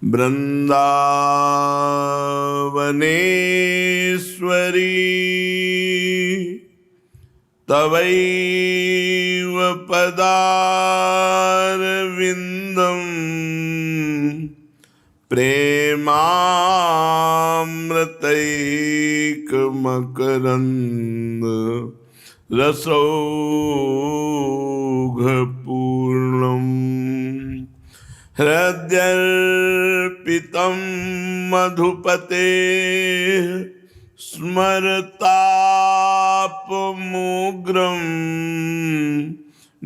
वृन्दावनेश्वरी तवैव पदारविन्दं प्रेमामृतैकमकरन्द रसौघपूर्णम् हृद्यर्पितं मधुपते स्मरतापमुग्रं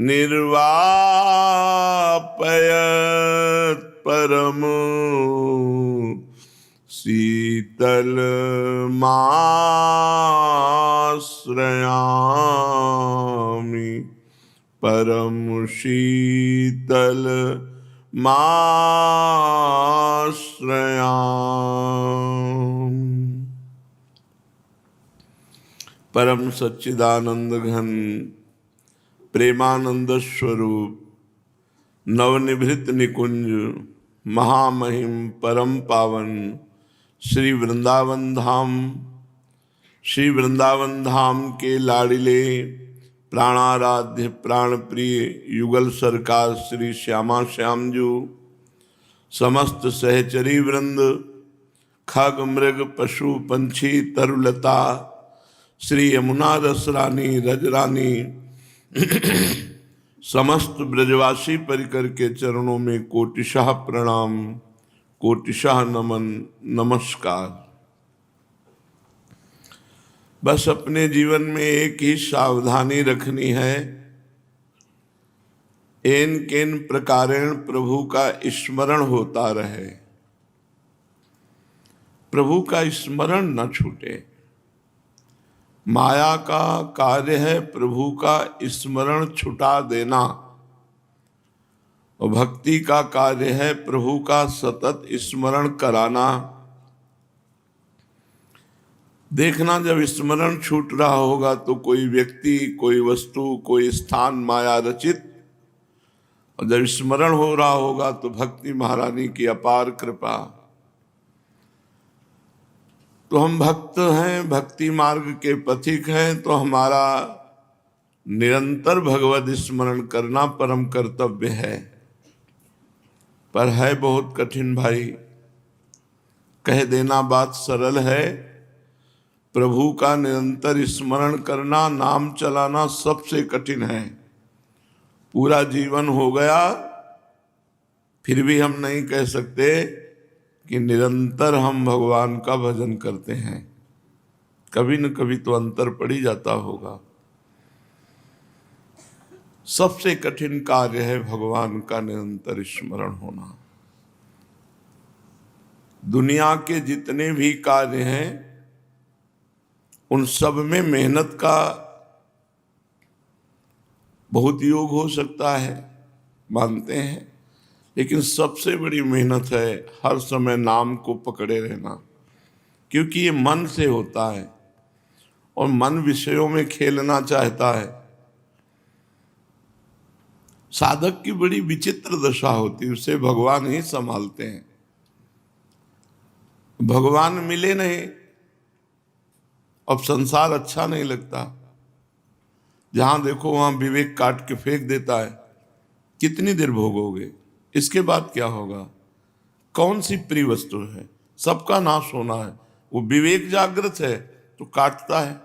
निर्वापयत् परम शीतलमाश्रयामि परम शीतल माश्रयामि। परम सच्चिदानंद घन प्रेमानंद स्वरूप नवनिभृत निकुंज महामहिम परम पावन श्री वृंदावन धाम के लाडिले प्राणाराध्य प्राण प्रिय युगल सरकार श्री श्यामा श्याम जू, समस्त सहचरी वृंद, खग मृग पशु पंछी तरुलता, श्री यमुना रस रानी रजरानी, समस्त ब्रजवासी परिकर के चरणों में कोटिशः प्रणाम, कोटिशः नमन, नमस्कार। बस अपने जीवन में एक ही सावधानी रखनी है, एन केन प्रकारेण प्रभु का स्मरण होता रहे, प्रभु का स्मरण न छूटे। माया का कार्य है प्रभु का स्मरण छुटा देना, और भक्ति का कार्य है प्रभु का सतत स्मरण कराना। देखना, जब स्मरण छूट रहा होगा तो कोई व्यक्ति, कोई वस्तु, कोई स्थान माया रचित, और जब स्मरण हो रहा होगा तो भक्ति महारानी की अपार कृपा। तो हम भक्त हैं, भक्ति मार्ग के पथिक हैं, तो हमारा निरंतर भगवत स्मरण करना परम कर्तव्य है। पर है बहुत कठिन भाई, कह देना बात सरल है, प्रभु का निरंतर स्मरण करना, नाम चलाना सबसे कठिन है। पूरा जीवन हो गया फिर भी हम नहीं कह सकते कि निरंतर हम भगवान का भजन करते हैं। कभी न कभी तो अंतर पड़ ही जाता होगा। सबसे कठिन कार्य है भगवान का निरंतर स्मरण होना। दुनिया के जितने भी कार्य हैं उन सब में मेहनत का बहुत योग हो सकता है, मानते हैं, लेकिन सबसे बड़ी मेहनत है हर समय नाम को पकड़े रहना, क्योंकि ये मन से होता है और मन विषयों में खेलना चाहता है। साधक की बड़ी विचित्र दशा होती है, उसे भगवान ही संभालते हैं। भगवान मिले नहीं, अब संसार अच्छा नहीं लगता, जहां देखो वहां विवेक काट के फेंक देता है। कितनी देर भोगोगे, इसके बाद क्या होगा? कौन सी प्रिय वस्तु है? सबका नाश होना है। वो विवेक जागृत है तो काटता है।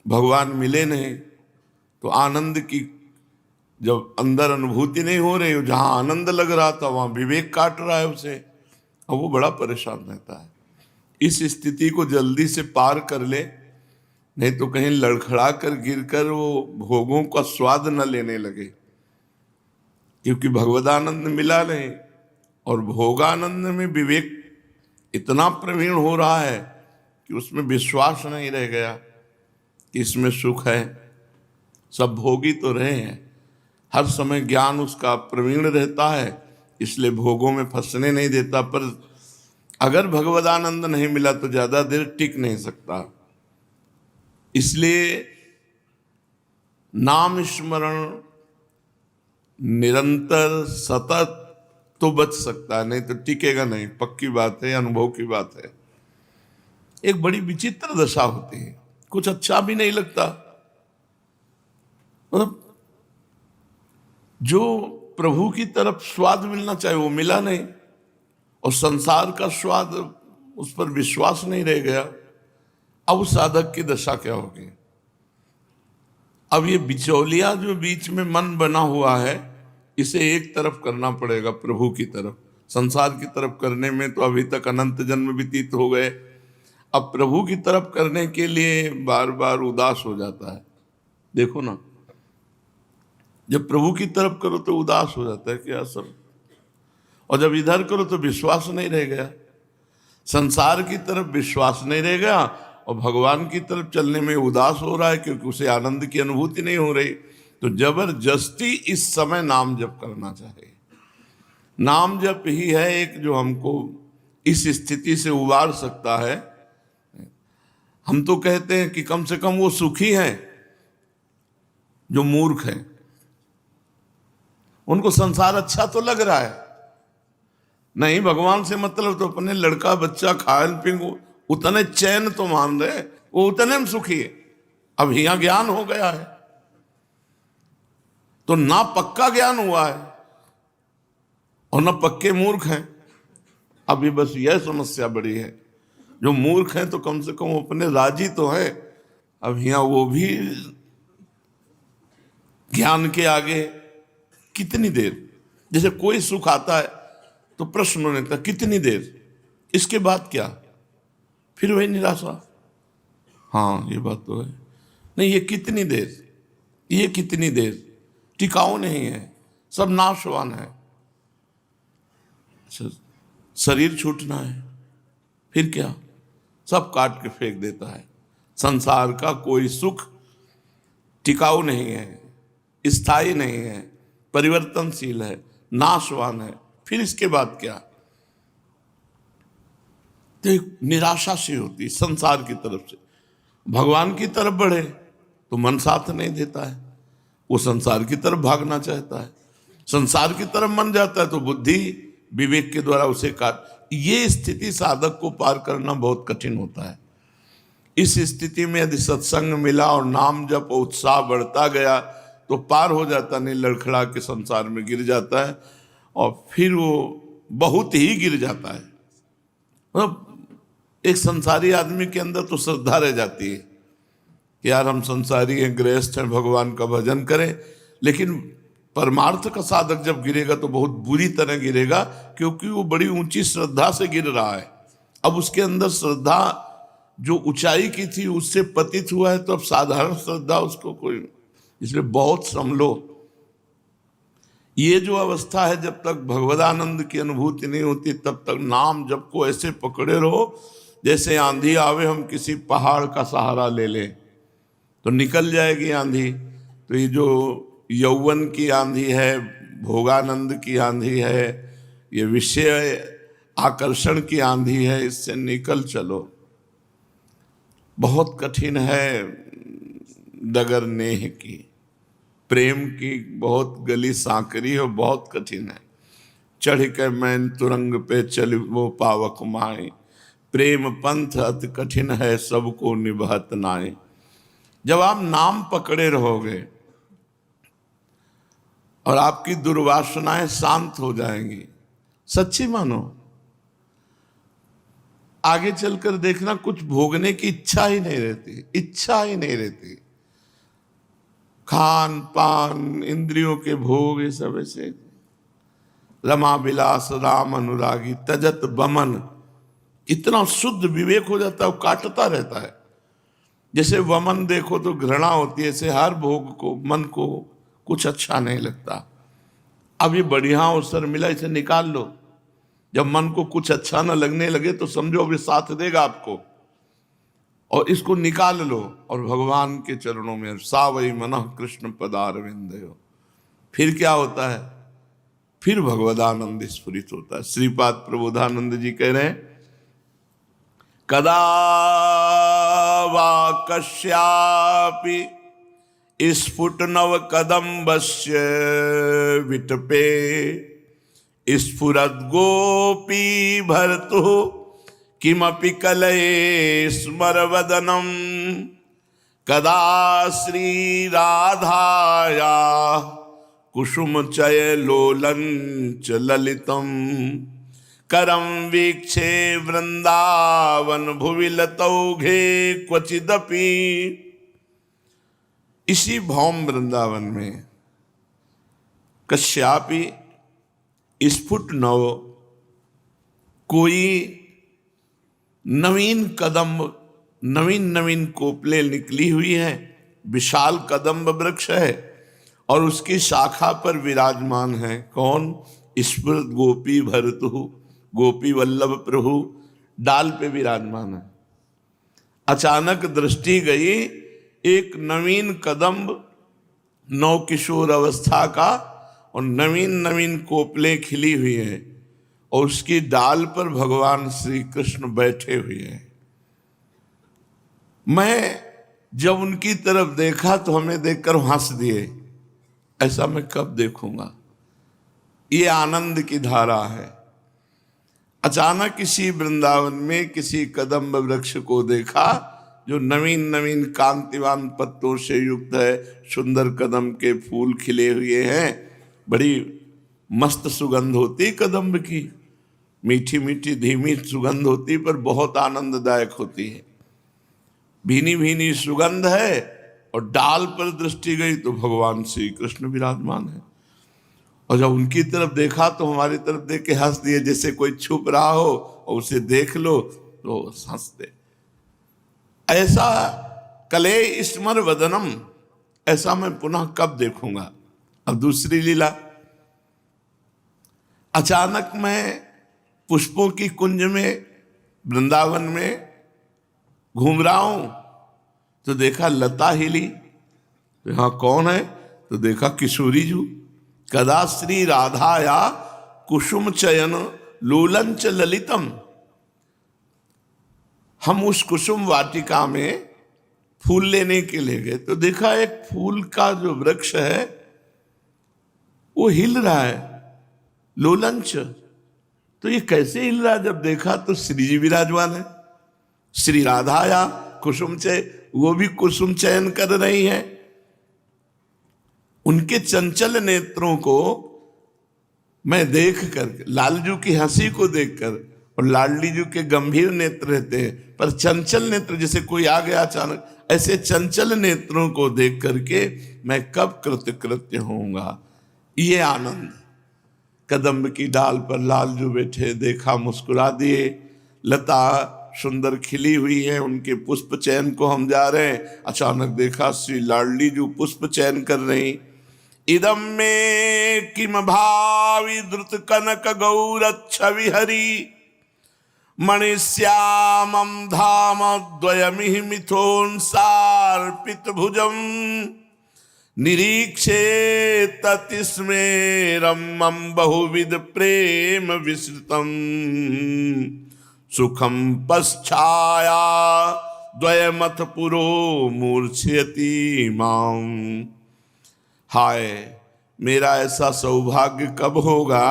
भगवान मिले नहीं तो आनंद की जब अंदर अनुभूति नहीं हो रही, जहां आनंद लग रहा था वहां विवेक काट रहा है उसे, और वो बड़ा परेशान रहता है। इस स्थिति को जल्दी से पार कर ले, नहीं तो कहीं लड़खड़ा कर गिर कर वो भोगों का स्वाद न लेने लगे, क्योंकि भगवदानंद मिला नहीं। और भोगानंद में विवेक इतना प्रवीण हो रहा है कि उसमें विश्वास नहीं रह गया कि इसमें सुख है। सब भोगी तो रहे हैं, हर समय ज्ञान उसका प्रवीण रहता है, इसलिए भोगों में फंसने नहीं देता। पर अगर भगवदानंद नहीं मिला तो ज्यादा देर टिक नहीं सकता। इसलिए नाम स्मरण निरंतर सतत तो बच सकता है, नहीं तो टिकेगा नहीं। पक्की बात है, अनुभव की बात है। एक बड़ी विचित्र दशा होती है, कुछ अच्छा भी नहीं लगता। मतलब जो प्रभु की तरफ स्वाद मिलना चाहिए वो मिला नहीं, और संसार का स्वाद, उस पर विश्वास नहीं रह गया। अब उस साधक की दशा क्या होगी? अब ये बिचौलिया जो बीच में मन बना हुआ है, इसे एक तरफ करना पड़ेगा प्रभु की तरफ। संसार की तरफ करने में तो अभी तक अनंत जन्म व्यतीत हो गए। अब प्रभु की तरफ करने के लिए बार बार उदास हो जाता है। देखो ना, जब प्रभु की तरफ करो तो उदास हो जाता है क्या सब, और जब इधर करो तो विश्वास नहीं रह गया। संसार की तरफ विश्वास नहीं रह गया, और भगवान की तरफ चलने में उदास हो रहा है, क्योंकि उसे आनंद की अनुभूति नहीं हो रही। तो जबरदस्ती इस समय नाम जप करना चाहिए। नाम जप ही है एक जो हमको इस स्थिति से उबार सकता है। हम तो कहते हैं कि कम से कम वो सुखी हैं जो मूर्ख हैं, उनको संसार अच्छा तो लग रहा है। नहीं, भगवान से मतलब तो अपने लड़का बच्चा खान पीन उतने चैन तो मान रहे, वो उतने में सुखी है। अब यहां ज्ञान हो गया है तो ना पक्का ज्ञान हुआ है और ना पक्के मूर्ख हैं। अभी बस यह समस्या बड़ी है, जो मूर्ख हैं तो कम से कम अपने राजी तो है। अब यहां वो भी ज्ञान के आगे कितनी देर, जैसे कोई सुख आता है तो प्रश्न होने लगता कितनी देर, इसके बाद क्या, फिर वही निराशा। हाँ ये बात तो है, नहीं ये कितनी देर, ये कितनी देर, टिकाऊ नहीं है, सब नाशवान है। शरीर छूटना है, फिर क्या, सब काट के फेंक देता है। संसार का कोई सुख टिकाऊ नहीं है, स्थायी नहीं है, परिवर्तनशील है, नाशवान है। फिर इसके बाद क्या, तो एक निराशा सी होती संसार की तरफ से। भगवान की तरफ बढ़े तो मन साथ नहीं देता है, वो संसार की तरफ भागना चाहता है। संसार की तरफ मन जाता है तो बुद्धि विवेक के द्वारा उसे काट। ये स्थिति साधक को पार करना बहुत कठिन होता है। इस स्थिति में यदि सत्संग मिला और नाम जप उत्साह बढ़ता गया तो पार हो जाता, नहीं लड़खड़ा के संसार में गिर जाता है, और फिर वो बहुत ही गिर जाता है। मतलब एक संसारी आदमी के अंदर तो श्रद्धा रह जाती है कि यार हम संसारी हैं, गृहस्थ हैं, भगवान का भजन करें। लेकिन परमार्थ का साधक जब गिरेगा तो बहुत बुरी तरह गिरेगा, क्योंकि वो बड़ी ऊंची श्रद्धा से गिर रहा है। अब उसके अंदर श्रद्धा जो ऊंचाई की थी उससे पतित हुआ है, तो अब साधारण श्रद्धा उसको कोई, इसलिए बहुत संभलो। ये जो अवस्था है, जब तक भगवदानंद की अनुभूति नहीं होती तब तक नाम जप को ऐसे पकड़े रहो जैसे आंधी आवे, हम किसी पहाड़ का सहारा ले लें तो निकल जाएगी आंधी। तो ये जो यौवन की आंधी है, भोगानंद की आंधी है, ये विषय आकर्षण की आंधी है, इससे निकल चलो। बहुत कठिन है डगर नेह की, प्रेम की बहुत गली सांकरी और बहुत कठिन है। चढ़ के मैन तुरंग पे चल वो पावक माए, प्रेम पंथ अति कठिन है सबको निभत नाए। जब आप नाम पकड़े रहोगे और आपकी दुर्वासनाएं शांत हो जाएंगी, सच्ची मानो, आगे चलकर देखना कुछ भोगने की इच्छा ही नहीं रहती, इच्छा ही नहीं रहती। खान पान इंद्रियों के भोग, ये सब ऐसे रमा विलास राम अनुरागी तजत बमन, इतना शुद्ध विवेक हो जाता है, वो काटता रहता है। जैसे वमन देखो तो घृणा होती है, ऐसे हर भोग को, मन को कुछ अच्छा नहीं लगता। अब ये बढ़िया अवसर मिला, इसे निकाल लो। जब मन को कुछ अच्छा न लगने लगे तो समझो अभी साथ देगा आपको, और इसको निकाल लो और भगवान के चरणों में सावई मनः कृष्ण पदारविंदयो। फिर क्या होता है, फिर भगवदानंद स्फुरित होता है। श्रीपाद प्रबोधानंद जी कह रहे हैं, कदा वा कस्यापि स्फुट नव कदम्बस्य विटपे स्फुरद्गोपी भर्तुः किमपि कलये स्मरवदनम कदा श्रीराधाया कुसुमचय लोलञ्च ललितम करम वीक्षे वृंदावन भुवि लतौघे क्वचिदपि। इसी भौम वृंदावन में कश्यापि स्फुट नव कोई नवीन कदम्ब, नवीन नवीन कोपले निकली हुई है, विशाल कदम्ब वृक्ष है और उसकी शाखा पर विराजमान है कौन? स्फुरद गोपी भरतु, गोपी वल्लभ प्रभु डाल पे विराजमान है। अचानक दृष्टि गई, एक नवीन कदम्ब नव किशोर अवस्था का और नवीन नवीन कोपले खिली हुई है और उसकी डाल पर भगवान श्री कृष्ण बैठे हुए हैं। मैं जब उनकी तरफ देखा तो हमें देखकर हंस दिए, ऐसा मैं कब देखूंगा। ये आनंद की धारा है। अचानक किसी वृंदावन में किसी कदम्ब वृक्ष को देखा जो नवीन नवीन कांतिवान पत्तों से युक्त है, सुंदर कदम के फूल खिले हुए हैं, बड़ी मस्त सुगंध होती कदम्ब की, मीठी मीठी धीमी सुगंध होती पर बहुत आनंददायक होती है। भीनी भीनी सुगंध है और डाल पर दृष्टि गई तो भगवान श्री कृष्ण विराजमान है। और जब उनकी तरफ देखा तो हमारी तरफ देख के हंस दिए, जैसे कोई छुप रहा हो और उसे देख लो तो हंस दे। ऐसा कले स्मर वदनम, ऐसा मैं पुनः कब देखूंगा। अब दूसरी लीला, अचानक मैं पुष्पों की कुंज में वृंदावन में घूम रहा हूं तो देखा लता हिली, तो हाँ कौन है? तो देखा किशोरी जू। कदा श्री राधाया कुसुम चयन लोलंच ललितम। हम उस कुसुम वाटिका में फूल लेने के लिए गए तो देखा एक फूल का जो वृक्ष है वो हिल रहा है, लोलंच। तो ये कैसे हिल रहा है? जब देखा तो श्री जी विराजमान है, श्री राधाया कुसुम चय, वो भी कुसुम चयन कर रही है। उनके चंचल नेत्रों को मैं देख कर, लालजू की हंसी को देखकर, और लाडली जू के गंभीर नेत्र रहते हैं पर चंचल नेत्र, जैसे कोई आ गया अचानक, ऐसे चंचल नेत्रों को देख करके मैं कब कृतकृत्य होऊंगा। ये आनंद। कदम्ब की डाल पर लालजू बैठे, देखा मुस्कुरा दिए, लता सुंदर खिली हुई है, उनके पुष्प चयन को हम जा रहे हैं। अचानक देखा श्री लाडली जो पुष्प चयन कर रही। इदम में किम भावी द्रुत कनक गौरच्छवि हरि मणिश्यामम धाम द्वयमिह मिथोन्सार्पित भुजम निरीक्षे ततिस्मेरमं बहुविध प्रेम विस्तृतम सुखम पश्चाया द्वयमथ पुरो मूर्छयति माम। हाय, मेरा ऐसा सौभाग्य कब होगा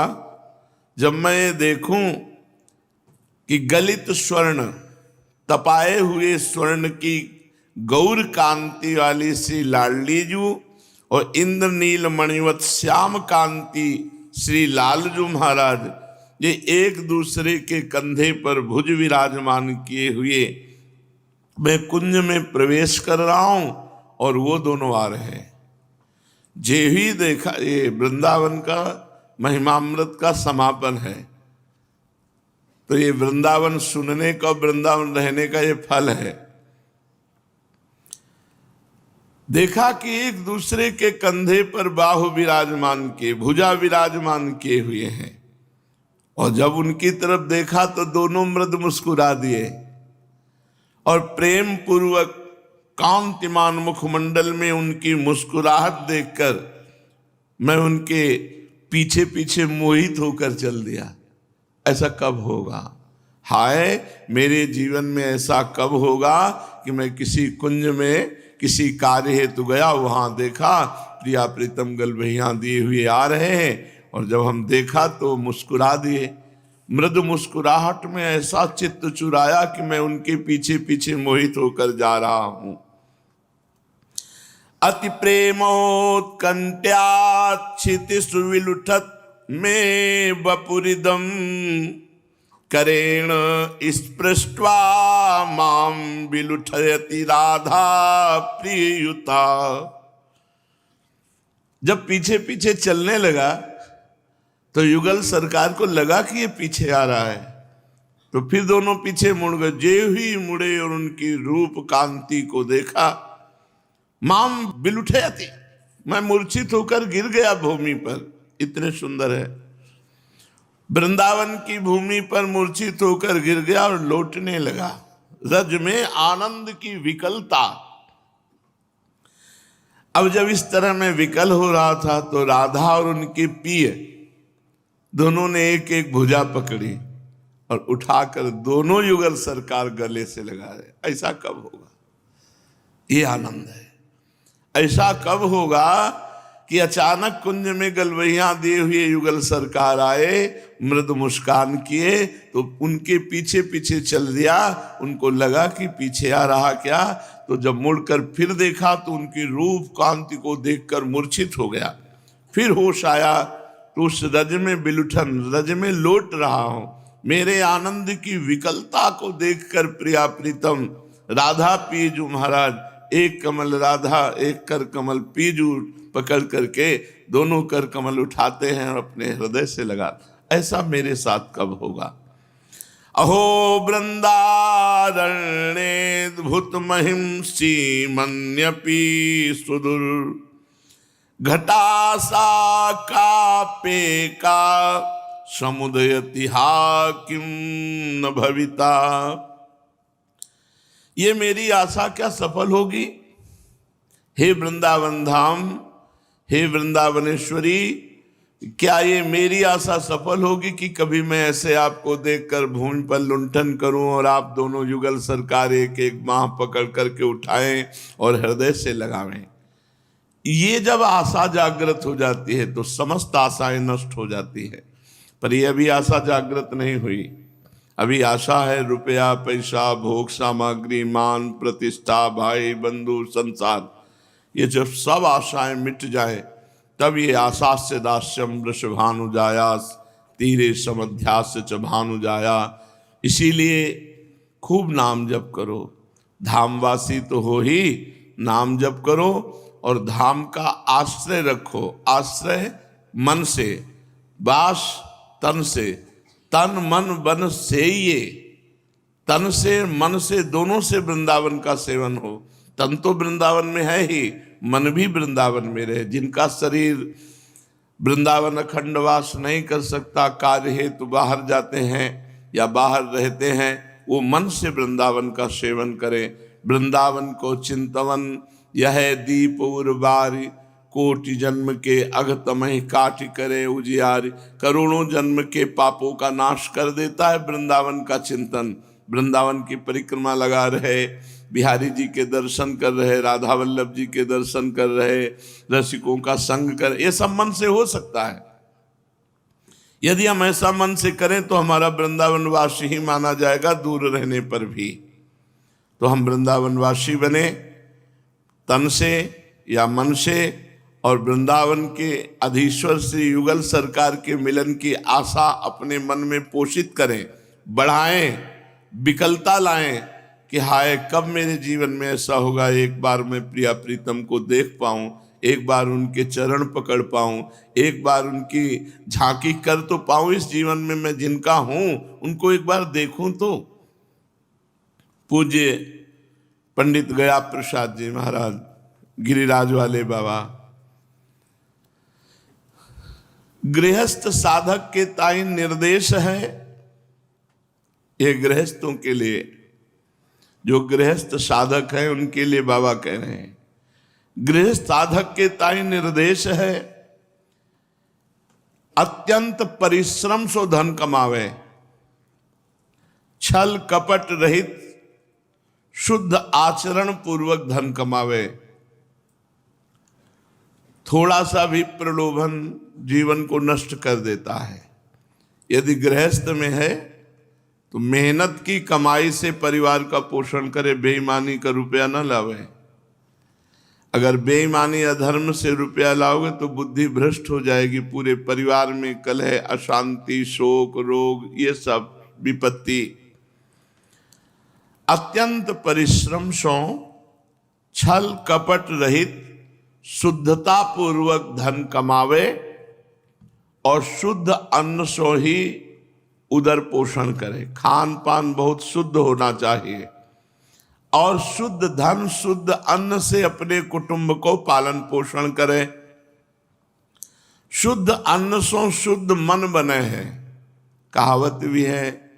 जब मैं देखूं कि गलित स्वर्ण, तपाए हुए स्वर्ण की गौर कांति वाली श्री लाडली जू और इंद्रनील मणिवत श्याम कांति श्री लालजू महाराज, ये एक दूसरे के कंधे पर भुज विराजमान किए हुए मैं कुंज में प्रवेश कर रहा हूं और वो दोनों आ रहे हैं। जे ही देखा, ये वृंदावन का महिमामृत का समापन है। तो ये वृंदावन सुनने का, वृंदावन रहने का ये फल है। देखा कि एक दूसरे के कंधे पर बाहु विराजमान किए, भुजा विराजमान किए हुए हैं। और जब उनकी तरफ देखा तो दोनों मृद मुस्कुरा दिए और प्रेम पूर्वक कांतिमान मुखमंडल में उनकी मुस्कुराहट देखकर मैं उनके पीछे पीछे मोहित होकर चल दिया। ऐसा कब होगा? हाय, मेरे जीवन में ऐसा कब होगा कि मैं किसी कुंज में किसी कार्य हेतु गया, वहां देखा प्रिया प्रीतम गल भैया दिए हुए आ रहे हैं और जब हम देखा तो मुस्कुरा दिए। मृदु मुस्कुराहट में ऐसा चित्त चुराया कि मैं उनके पीछे पीछे मोहित होकर जा रहा हूं। अति प्रेमोत्कंठ्याच्छिति सुविलुठत में बपुरिदम करेण स्पृष्ट्वा माम विलुठयति राधा प्रियुता। जब पीछे पीछे चलने लगा तो युगल सरकार को लगा कि ये पीछे आ रहा है, तो फिर दोनों पीछे मुड़ गए। जे ही मुड़े और उनकी रूप कांति को देखा, माम विलुठयति, मैं मूर्छित होकर गिर गया भूमि पर। इतने सुंदर है, वृंदावन की भूमि पर मूर्छित होकर गिर गया और लौटने लगा। रज में आनंद की विकलता। अब जब इस तरह मैं विकल हो रहा था तो राधा और उनके पिय दोनों ने एक एक भुजा पकड़ी और उठाकर दोनों युगल सरकार गले से लगा रहे। ऐसा कब होगा? ये आनंद है। ऐसा कब होगा कि अचानक कुंज में गलवैया दिए हुए युगल सरकार आए, मृदु मुस्कान किए, तो उनके पीछे पीछे चल दिया। उनको लगा कि पीछे आ रहा क्या, तो जब मुड़कर फिर देखा तो उनकी रूप कांति को देखकर मूर्छित हो गया। फिर होश आया तो उस रज में बिलुठन, रज में लौट रहा हूं। मेरे आनंद की विकलता को देखकर प्रिया प्रीतम राधा पीजू महाराज, एक कमल राधा एक कर कमल पीजू पकड़ करके दोनों कर कमल उठाते हैं और अपने हृदय से लगा। ऐसा मेरे साथ कब होगा? अहो वृंदारण्येद्भुत महिंसी मन्यपि सुदूर घटासा कापे का समुदयति हा किम न भविता। ये मेरी आशा क्या सफल होगी? हे वृंदावन धाम, हे वृंदावनेश्वरी, क्या ये मेरी आशा सफल होगी कि कभी मैं ऐसे आपको देखकर भूमि पर लुंठन करूं और आप दोनों युगल सरकार एक एक बांह पकड़ करके उठाएं और हृदय से लगावें? ये जब आशा जागृत हो जाती है तो समस्त आशाएं नष्ट हो जाती है। पर ये अभी आशा जागृत नहीं हुई। अभी आशा है रुपया पैसा भोग सामग्री मान प्रतिष्ठा भाई बंधु संसार। ये जब सब आशाएं मिट जाए तब ये आशा से दास्यम वृषभानुजायास तीरे समध्यास च भानुजाया। इसीलिए खूब नाम जप करो। धामवासी तो हो ही, नाम जप करो और धाम का आश्रय रखो। आश्रय मन से, वास तन से, तन मन बन से, ये तन से मन से दोनों से वृंदावन का सेवन हो। तन तो वृंदावन में है ही, मन भी वृंदावन में रहे। जिनका शरीर वृंदावन अखंड वास नहीं कर सकता, कार्य हेतु बाहर जाते हैं या बाहर रहते हैं, वो मन से वृंदावन का सेवन करें। वृंदावन को चिंतवन यह दीप उर्वारी कोटि जन्म के अघतमह काट करे उजियारी। करोड़ों जन्म के पापों का नाश कर देता है वृंदावन का चिंतन। वृंदावन की परिक्रमा लगा रहे, बिहारी जी के दर्शन कर रहे, राधा वल्लभ जी के दर्शन कर रहे, रसिकों का संग कर, ये सब मन से हो सकता है। यदि हम ऐसा मन से करें तो हमारा वृंदावनवासी ही माना जाएगा, दूर रहने पर भी। तो हम वृंदावनवासी बने तन से या मन से, और वृंदावन के अधीश्वर श्री युगल सरकार के मिलन की आशा अपने मन में पोषित करें, बढ़ाएं, विकलता लाएं कि हाय कब मेरे जीवन में ऐसा होगा, एक बार मैं प्रिया प्रीतम को देख पाऊं, एक बार उनके चरण पकड़ पाऊं, एक बार उनकी झांकी कर तो पाऊं इस जीवन में। मैं जिनका हूं उनको एक बार देखूं तो। पूज्य पंडित गया प्रसाद जी महाराज, गिरिराज वाले बाबा, गृहस्थ साधक के ताई निर्देश है। ये गृहस्थों के लिए, जो गृहस्थ साधक है उनके लिए बाबा कह रहे हैं, गृहस्थ साधक के ताई निर्देश है, अत्यंत परिश्रम सो धन कमावे, छल कपट रहित शुद्ध आचरण पूर्वक धन कमावे। थोड़ा सा भी प्रलोभन जीवन को नष्ट कर देता है। यदि गृहस्थ में है तो मेहनत की कमाई से परिवार का पोषण करे, बेईमानी का रुपया न लावे। अगर बेईमानी अधर्म से रुपया लाओगे तो बुद्धि भ्रष्ट हो जाएगी, पूरे परिवार में कलह, अशांति, शोक, रोग, ये सब विपत्ति। अत्यंत परिश्रम सो छल कपट रहित शुद्धता पूर्वक धन कमावे और शुद्ध अन्न सो ही उदर पोषण करे। खान पान बहुत शुद्ध होना चाहिए और शुद्ध धन शुद्ध अन्न से अपने कुटुंब को पालन पोषण करे। शुद्ध अन्न सो शुद्ध मन बने हैं, कहावत भी है,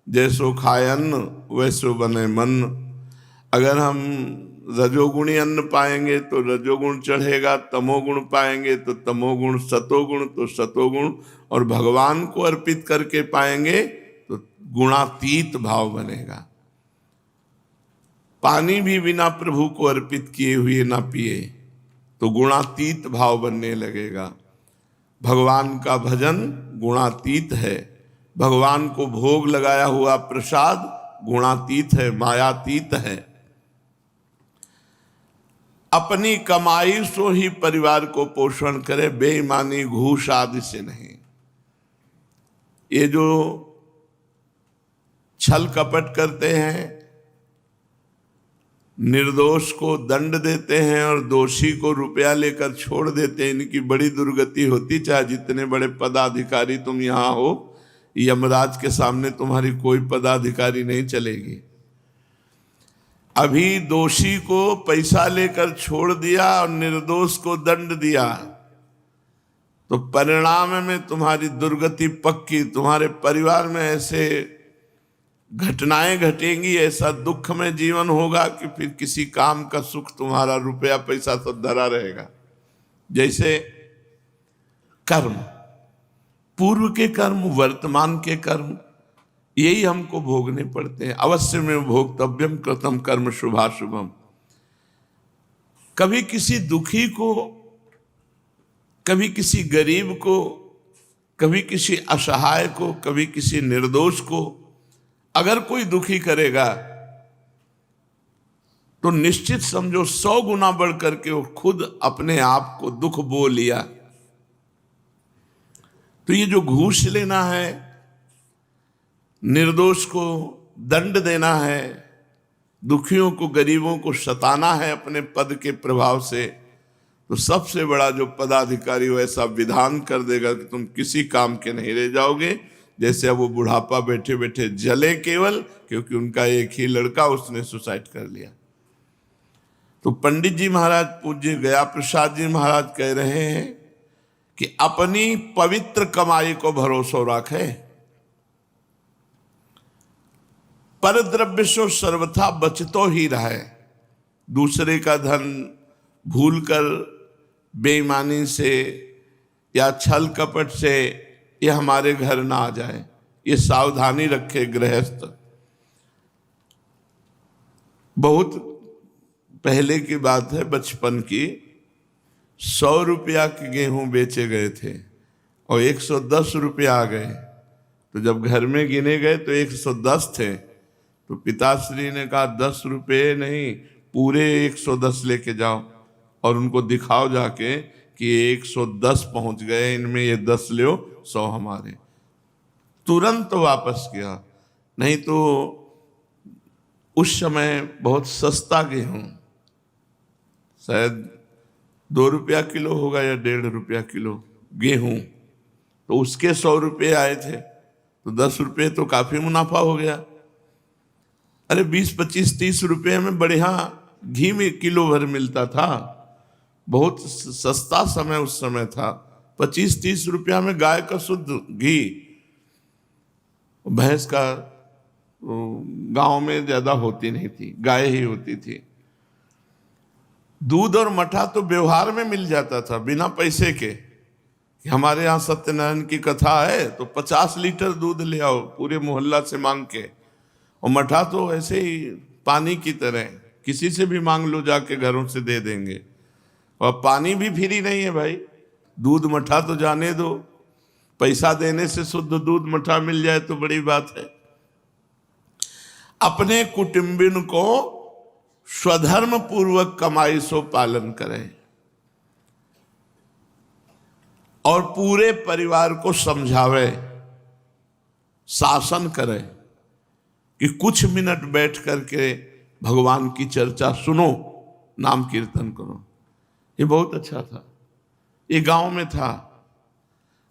जैसो खाए अन्न वैसो बने मन। अगर हम रजोगुणी अन्न पाएंगे तो रजोगुण चढ़ेगा, तमोगुण पाएंगे तो तमोगुण, सतोगुण तो सतोगुण, और भगवान को अर्पित करके पाएंगे तो गुणातीत भाव बनेगा। पानी भी बिना प्रभु को अर्पित किए हुए ना पिए तो गुणातीत भाव बनने लगेगा। भगवान का भजन गुणातीत है, भगवान को भोग लगाया हुआ प्रसाद गुणातीत है, मायातीत है। अपनी कमाई सो ही परिवार को पोषण करे, बेईमानी घूस आदि से नहीं। ये जो छल कपट करते हैं, निर्दोष को दंड देते हैं और दोषी को रुपया लेकर छोड़ देते हैं, इनकी बड़ी दुर्गति होती। चाहे जितने बड़े पदाधिकारी तुम यहां हो, यमराज के सामने तुम्हारी कोई पदाधिकारी नहीं चलेगी। अभी दोषी को पैसा लेकर छोड़ दिया और निर्दोष को दंड दिया तो परिणाम में तुम्हारी दुर्गति पक्की। तुम्हारे परिवार में ऐसे घटनाएं घटेंगी, ऐसा दुख में जीवन होगा कि फिर किसी काम का सुख तुम्हारा रुपया पैसा सब धरा रहेगा। जैसे कर्म, पूर्व के कर्म, वर्तमान के कर्म, यही हमको भोगने पड़ते हैं। अवश्य में भोक्तव्यम कृतम कर्म शुभाशुभम। कभी किसी दुखी को, कभी किसी गरीब को, कभी किसी असहाय को, कभी किसी निर्दोष को अगर कोई दुखी करेगा तो निश्चित समझो 100 गुना बढ़ करके वो खुद अपने आप को दुख बो लिया। तो ये जो घूस लेना है, निर्दोष को दंड देना है, दुखियों को, गरीबों को सताना है अपने पद के प्रभाव से, तो सबसे बड़ा जो पदाधिकारी वो ऐसा विधान कर देगा कि तुम किसी काम के नहीं रह जाओगे। जैसे अब वो बुढ़ापा बैठे बैठे जले केवल क्योंकि उनका एक ही लड़का उसने सुसाइड कर लिया। तो पंडित जी महाराज, पूज्य गया प्रसाद जी महाराज कह रहे हैं कि अपनी पवित्र कमाई को भरोसा रखे, पर द्रव्य सो सर्वथा बचतो ही रहे। दूसरे का धन भूलकर बेईमानी से या छल कपट से ये हमारे घर ना आ जाए, ये सावधानी रखे गृहस्थ। बहुत पहले की बात है, बचपन की, 100 रुपया के गेहूं बेचे गए थे और 110 रुपया आ गए। तो जब घर में गिने गए तो 110 थे। तो पिताश्री ने कहा 10 रुपये नहीं, पूरे 110 लेके जाओ और उनको दिखाओ जाके कि 110 पहुंच गए, इनमें ये 10 लो, 100 हमारे। तुरंत वापस किया। नहीं तो उस समय बहुत सस्ता गेहूं, शायद 2 रुपया किलो होगा या 1.5 रुपया किलो गेहूं, तो उसके 100 रुपये आए थे, तो 10 रुपये तो काफी मुनाफा हो गया। अरे 20, 25, 30 रुपये में बढ़िया घी में किलो भर मिलता था। बहुत सस्ता समय उस समय था। 25-30 रुपया में गाय का शुद्ध घी। भैंस का गांव में ज्यादा होती नहीं थी, गाय ही होती थी। दूध और मठा तो व्यवहार में मिल जाता था बिना पैसे के। हमारे यहाँ सत्यनारायण की कथा है तो 50 लीटर दूध ले आओ पूरे मोहल्ला से मांग के, और मठा तो ऐसे ही पानी की तरह किसी से भी मांग लो जाके, घरों से दे देंगे। और पानी भी फ्री नहीं है भाई। दूध मठा तो जाने दो, पैसा देने से शुद्ध दूध मठा मिल जाए तो बड़ी बात है। अपने कुटुंबिन को स्वधर्म पूर्वक कमाई सो पालन करें और पूरे परिवार को समझावे, शासन करे कि कुछ मिनट बैठ करके भगवान की चर्चा सुनो, नाम कीर्तन करो। ये बहुत अच्छा था। ये गांव में था।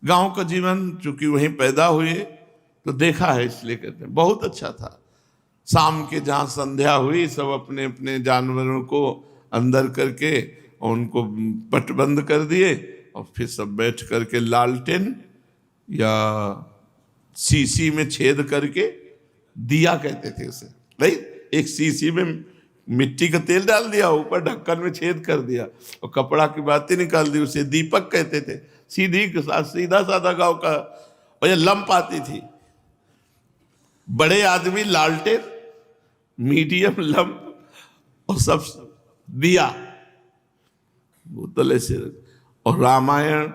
गांव का जीवन चूंकि वहीं पैदा हुए तो देखा है, इसलिए कहते हैं बहुत अच्छा था। शाम के जहाँ संध्या हुई, सब अपने अपने जानवरों को अंदर करके और उनको पटबंद कर दिए और फिर सब बैठ करके लालटेन या शीशी में छेद करके, दिया कहते थे उसे, नहीं, एक शीशी में मिट्टी का तेल डाल दिया, ऊपर ढक्कन में छेद कर दिया और कपड़ा की बातें निकाल दी, उसे दीपक कहते थे। सीधी के साथ सीधा साधा गांव का। और ये लंप आती थी, बड़े आदमी लालटेन, मीडियम लंप और सब दिया, बोतल ऐसे। और रामायण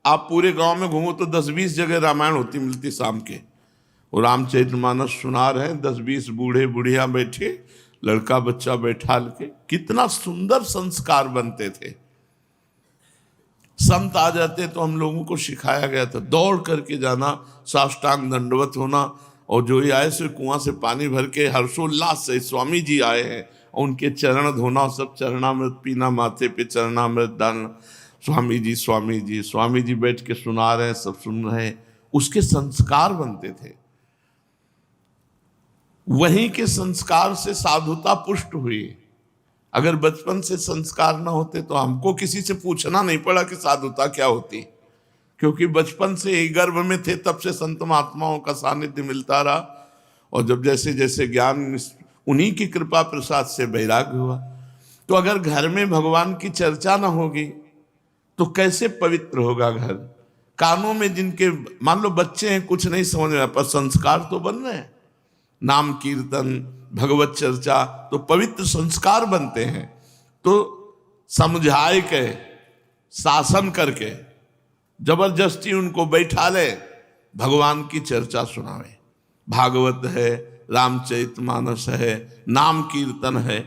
आप पूरे गांव में घूमो तो 10-20 जगह रामायण होती मिलती शाम के। और रामचरितमानस सुना रहे, 10-20 बूढ़े बुढ़िया बैठे, लड़का बच्चा बैठा के, कितना सुंदर संस्कार बनते थे। संत आ जाते तो हम लोगों को सिखाया गया था दौड़ करके जाना, साष्टांग दंडवत होना, और जो ही आए से कुआं से पानी भर के हर्षोल्लास से स्वामी जी आए हैं और उनके चरण धोना, सब चरणामृत पीना, माथे पे चरणामृत डालना, स्वामी जी स्वामी जी। स्वामी जी बैठ के सुना रहे हैं, सब सुन रहे हैं, उसके संस्कार बनते थे। वहीं के संस्कार से साधुता पुष्ट हुई। अगर बचपन से संस्कार ना होते तो हमको किसी से पूछना नहीं पड़ा कि साधुता क्या होती, क्योंकि बचपन से ही गर्भ में थे, तब से संत महात्माओं का सानिध्य मिलता रहा। और जब जैसे जैसे ज्ञान, उन्हीं की कृपा प्रसाद से वैराग्य हुआ। तो अगर घर में भगवान की चर्चा ना होगी तो कैसे पवित्र होगा घर। कानों में जिनके, मान लो बच्चे हैं, कुछ नहीं समझ रहे, पर संस्कार तो बन रहे हैं। नाम कीर्तन, भगवत चर्चा, तो पवित्र संस्कार बनते हैं। तो समझाए के, शासन करके, जबरदस्ती उनको बैठा ले, भगवान की चर्चा सुनावे। भागवत है, रामचरितमानस है, नाम कीर्तन है।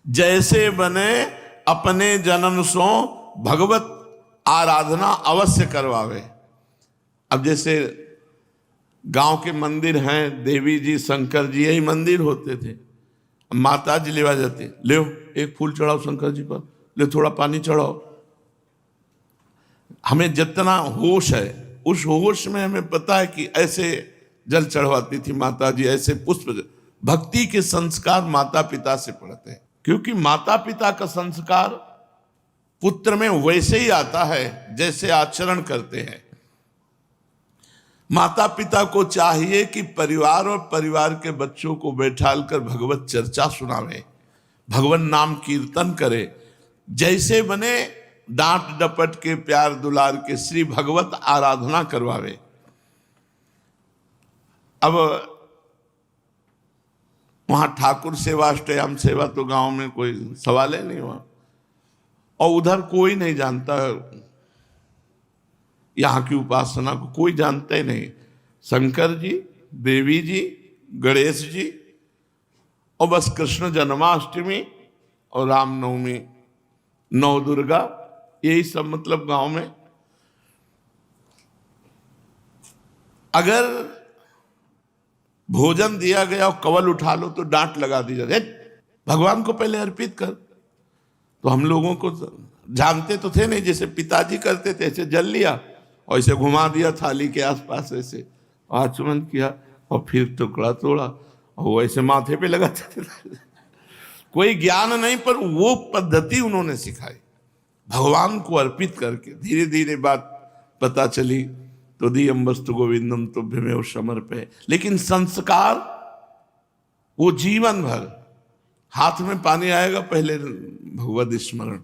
जैसे बने अपने जन्म सो भगवत आराधना अवश्य करवावे। अब जैसे गांव के मंदिर हैं, देवी जी, शंकर जी, यही मंदिर होते थे। माता जी लेवा जाती, ले एक फूल चढ़ाओ शंकर जी पर, ले थोड़ा पानी चढ़ाओ। हमें जितना होश है, उस होश में हमें पता है कि ऐसे जल चढ़वाती थी माता जी, ऐसे पुष्प। भक्ति के संस्कार माता पिता से पड़ते हैं, क्योंकि माता पिता का संस्कार पुत्र में वैसे ही आता है जैसे आचरण करते हैं। माता पिता को चाहिए कि परिवार और परिवार के बच्चों को बैठालकर भगवत चर्चा सुनावे, भगवान नाम कीर्तन करे। जैसे बने डांट डपट के, प्यार दुलार के, श्री भगवत आराधना करवावे। अब वहां ठाकुर सेवा, अष्टयाम सेवा तो गांव में कोई सवाल ही नहीं हुआ, और उधर कोई नहीं जानता। यहाँ की उपासना को कोई जानता ही नहीं। शंकर जी, देवी जी, गणेश जी, और बस कृष्ण जन्माष्टमी और रामनवमी, नौ दुर्गा, यही सब मतलब गांव में। अगर भोजन दिया गया और कवल उठा लो तो डांट लगा दी जाती, भगवान को पहले अर्पित कर। तो हम लोगों को जानते तो थे नहीं, जैसे पिताजी करते थे, ऐसे जल लिया और ऐसे घुमा दिया थाली के आसपास, ऐसे आचमन किया और फिर टुकड़ा तोड़ा और वैसे माथे पे लगाते थे। कोई ज्ञान नहीं, पर वो पद्धति उन्होंने सिखाई भगवान को अर्पित करके। धीरे धीरे बात पता चली तो दियम वस्तु गोविंदम तुभ्यमेव समर्पये। लेकिन संस्कार वो जीवन भर, हाथ में पानी आएगा पहले भगवत स्मरण,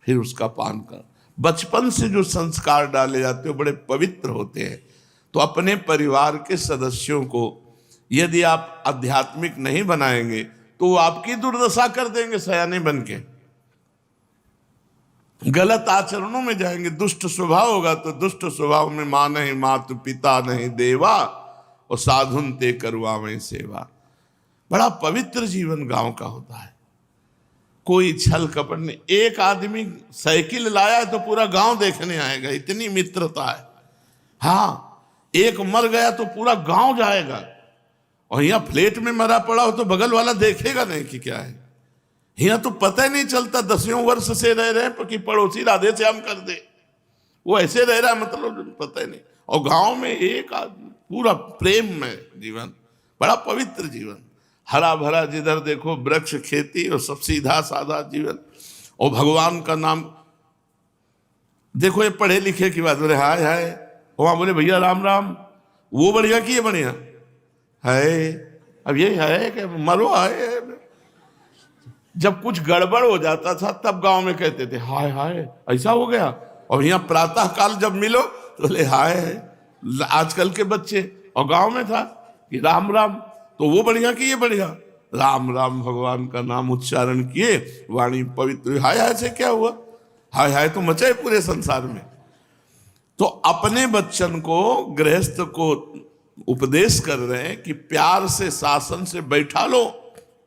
फिर उसका पान कर। बचपन से जो संस्कार डाले जाते हैं बड़े पवित्र होते हैं। तो अपने परिवार के सदस्यों को यदि आप आध्यात्मिक नहीं बनाएंगे तो वो आपकी दुर्दशा कर देंगे सयाने बन के। गलत आचरणों में जाएंगे, दुष्ट स्वभाव होगा तो दुष्ट स्वभाव में माँ नहीं मातु पिता नहीं देवा, और साधुन ते करवावें सेवा। बड़ा पवित्र जीवन गांव का होता है, कोई छल कपट नहीं। एक आदमी साइकिल लाया है तो पूरा गांव देखने आएगा, इतनी मित्रता है। हाँ, एक मर गया तो पूरा गांव जाएगा, और यहाँ फ्लैट में मरा पड़ा हो तो बगल वाला देखेगा नहीं कि क्या है। यहाँ तो पता ही नहीं चलता 10वें वर्ष से रह रहे कि पड़ोसी राधे श्याम कर दे, वो ऐसे रह रहा है, मतलब पता ही नहीं। और गांव में एक आदमी पूरा प्रेम में जीवन, बड़ा पवित्र जीवन, हरा भरा, जिधर देखो वृक्ष, खेती, और सब सीधा साधा जीवन, और भगवान का नाम। देखो ये पढ़े लिखे की बात, बोले हाय हाय, वहां बोले भैया राम राम, वो बढ़िया कि ये बढ़िया है। अब ये है कि मरो है। जब कुछ गड़बड़ हो जाता था तब गांव में कहते थे हाय हाय ऐसा हो गया, और यहाँ प्रातः काल जब मिलो तो बोले हाय है। आजकल के बच्चे, और गांव में था कि राम राम, तो वो बढ़िया कि ये बढ़िया, राम राम भगवान का नाम उच्चारण किए, वाणी पवित्र। हाय हाय से क्या हुआ, हाय हाय तो मचा है पूरे संसार में। तो अपने बच्चन को, गृहस्थ को उपदेश कर रहे हैं कि प्यार से, शासन से बैठा लो,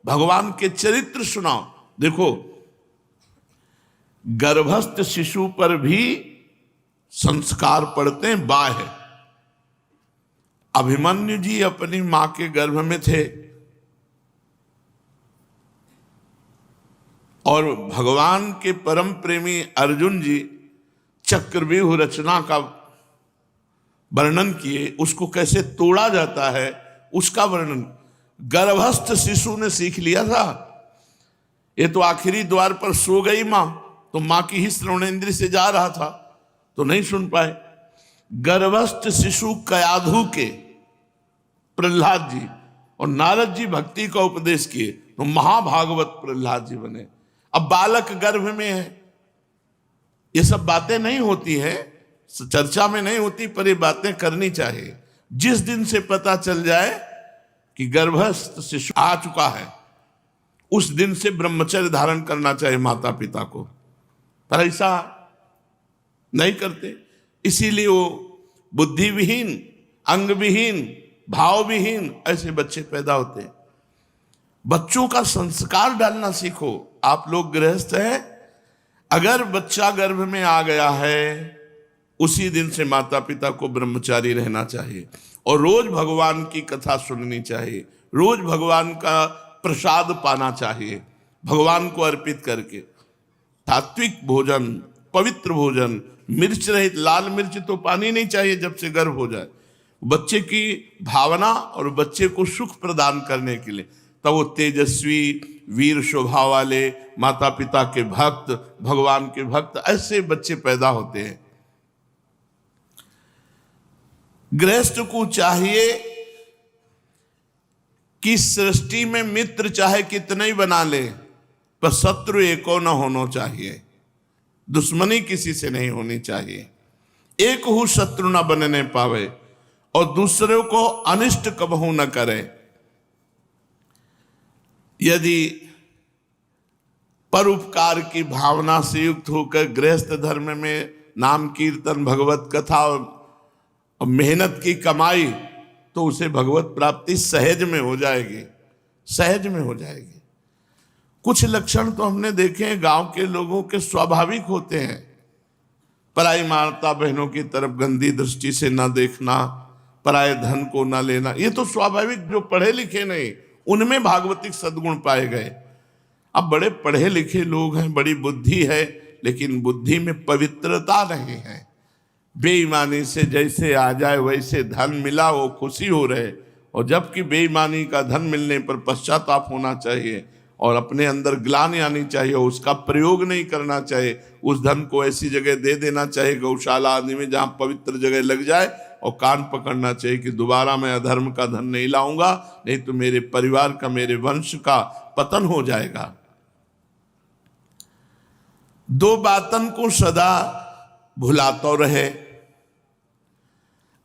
भगवान के चरित्र सुनाओ। देखो गर्भस्थ शिशु पर भी संस्कार पड़ते हैं बाह्य। अभिमन्यु जी अपनी मां के गर्भ में थे, और भगवान के परम प्रेमी अर्जुन जी चक्रव्यूह रचना का वर्णन किए, उसको कैसे तोड़ा जाता है उसका वर्णन गर्भस्थ शिशु ने सीख लिया था। ये तो आखिरी द्वार पर सो गई मां, तो मां की ही श्रवणेंद्रिय से जा रहा था तो नहीं सुन पाए। गर्भस्थ शिशु कयाधु के प्रहलाद जी और नारद जी भक्ति का उपदेश किए तो महाभागवत प्रहलाद जी बने। अब बालक गर्भ में है, ये सब बातें नहीं होती है, चर्चा में नहीं होती, पर ये बातें करनी चाहिए। जिस दिन से पता चल जाए कि गर्भस्थ शिशु आ चुका है, उस दिन से ब्रह्मचर्य धारण करना चाहिए माता पिता को, पर ऐसा नहीं करते। इसीलिए वो बुद्धि विहीन, अंग विहीन, भाव विहीन ऐसे बच्चे पैदा होते हैं। बच्चों का संस्कार डालना सीखो। आप लोग गृहस्थ हैं, अगर बच्चा गर्भ में आ गया है उसी दिन से माता पिता को ब्रह्मचारी रहना चाहिए, और रोज भगवान की कथा सुननी चाहिए, रोज भगवान का प्रसाद पाना चाहिए, भगवान को अर्पित करके। सात्विक भोजन, पवित्र भोजन, मिर्च रहित, लाल मिर्च तो पानी नहीं चाहिए जब से गर्भ हो जाए, बच्चे की भावना और बच्चे को सुख प्रदान करने के लिए। तब वो तेजस्वी, वीर शोभा वाले, माता पिता के भक्त, भगवान के भक्त, ऐसे बच्चे पैदा होते हैं। गृहस्थ को चाहिए कि सृष्टि में मित्र चाहे कितने ही बना ले, पर शत्रु एको न होना चाहिए, दुश्मनी किसी से नहीं होनी चाहिए। एक हु शत्रु न बनने पावे और दूसरों को अनिष्ट कबहू न करे। यदि परोपकार की भावना से युक्त होकर गृहस्थ धर्म में नाम कीर्तन, भगवत कथा और मेहनत की कमाई, तो उसे भगवत प्राप्ति सहज में हो जाएगी, सहज में हो जाएगी। कुछ लक्षण तो हमने देखे हैं गांव के लोगों के स्वाभाविक होते हैं। पराई माता बहनों की तरफ गंदी दृष्टि से न देखना, पराये धन को न लेना, ये तो स्वाभाविक, जो पढ़े लिखे नहीं उनमें भागवतिक सद्गुण पाए गए। अब बड़े पढ़े लिखे लोग हैं, बड़ी बुद्धि है, लेकिन बुद्धि में पवित्रता नहीं है। बेईमानी से जैसे आ जाए वैसे धन मिला, वो खुशी हो रहे, और जबकि बेईमानी का धन मिलने पर पश्चाताप होना चाहिए और अपने अंदर ग्लानि आनी चाहिए, उसका प्रयोग नहीं करना चाहिए। उस धन को ऐसी जगह दे देना चाहिए, गौशाला आदि में, जहाँ पवित्र जगह लग जाए, और कान पकड़ना चाहिए कि दोबारा मैं अधर्म का धन नहीं लाऊंगा, नहीं तो मेरे परिवार का, मेरे वंश का पतन हो जाएगा। दो बातन को सदा भुलाता रहे।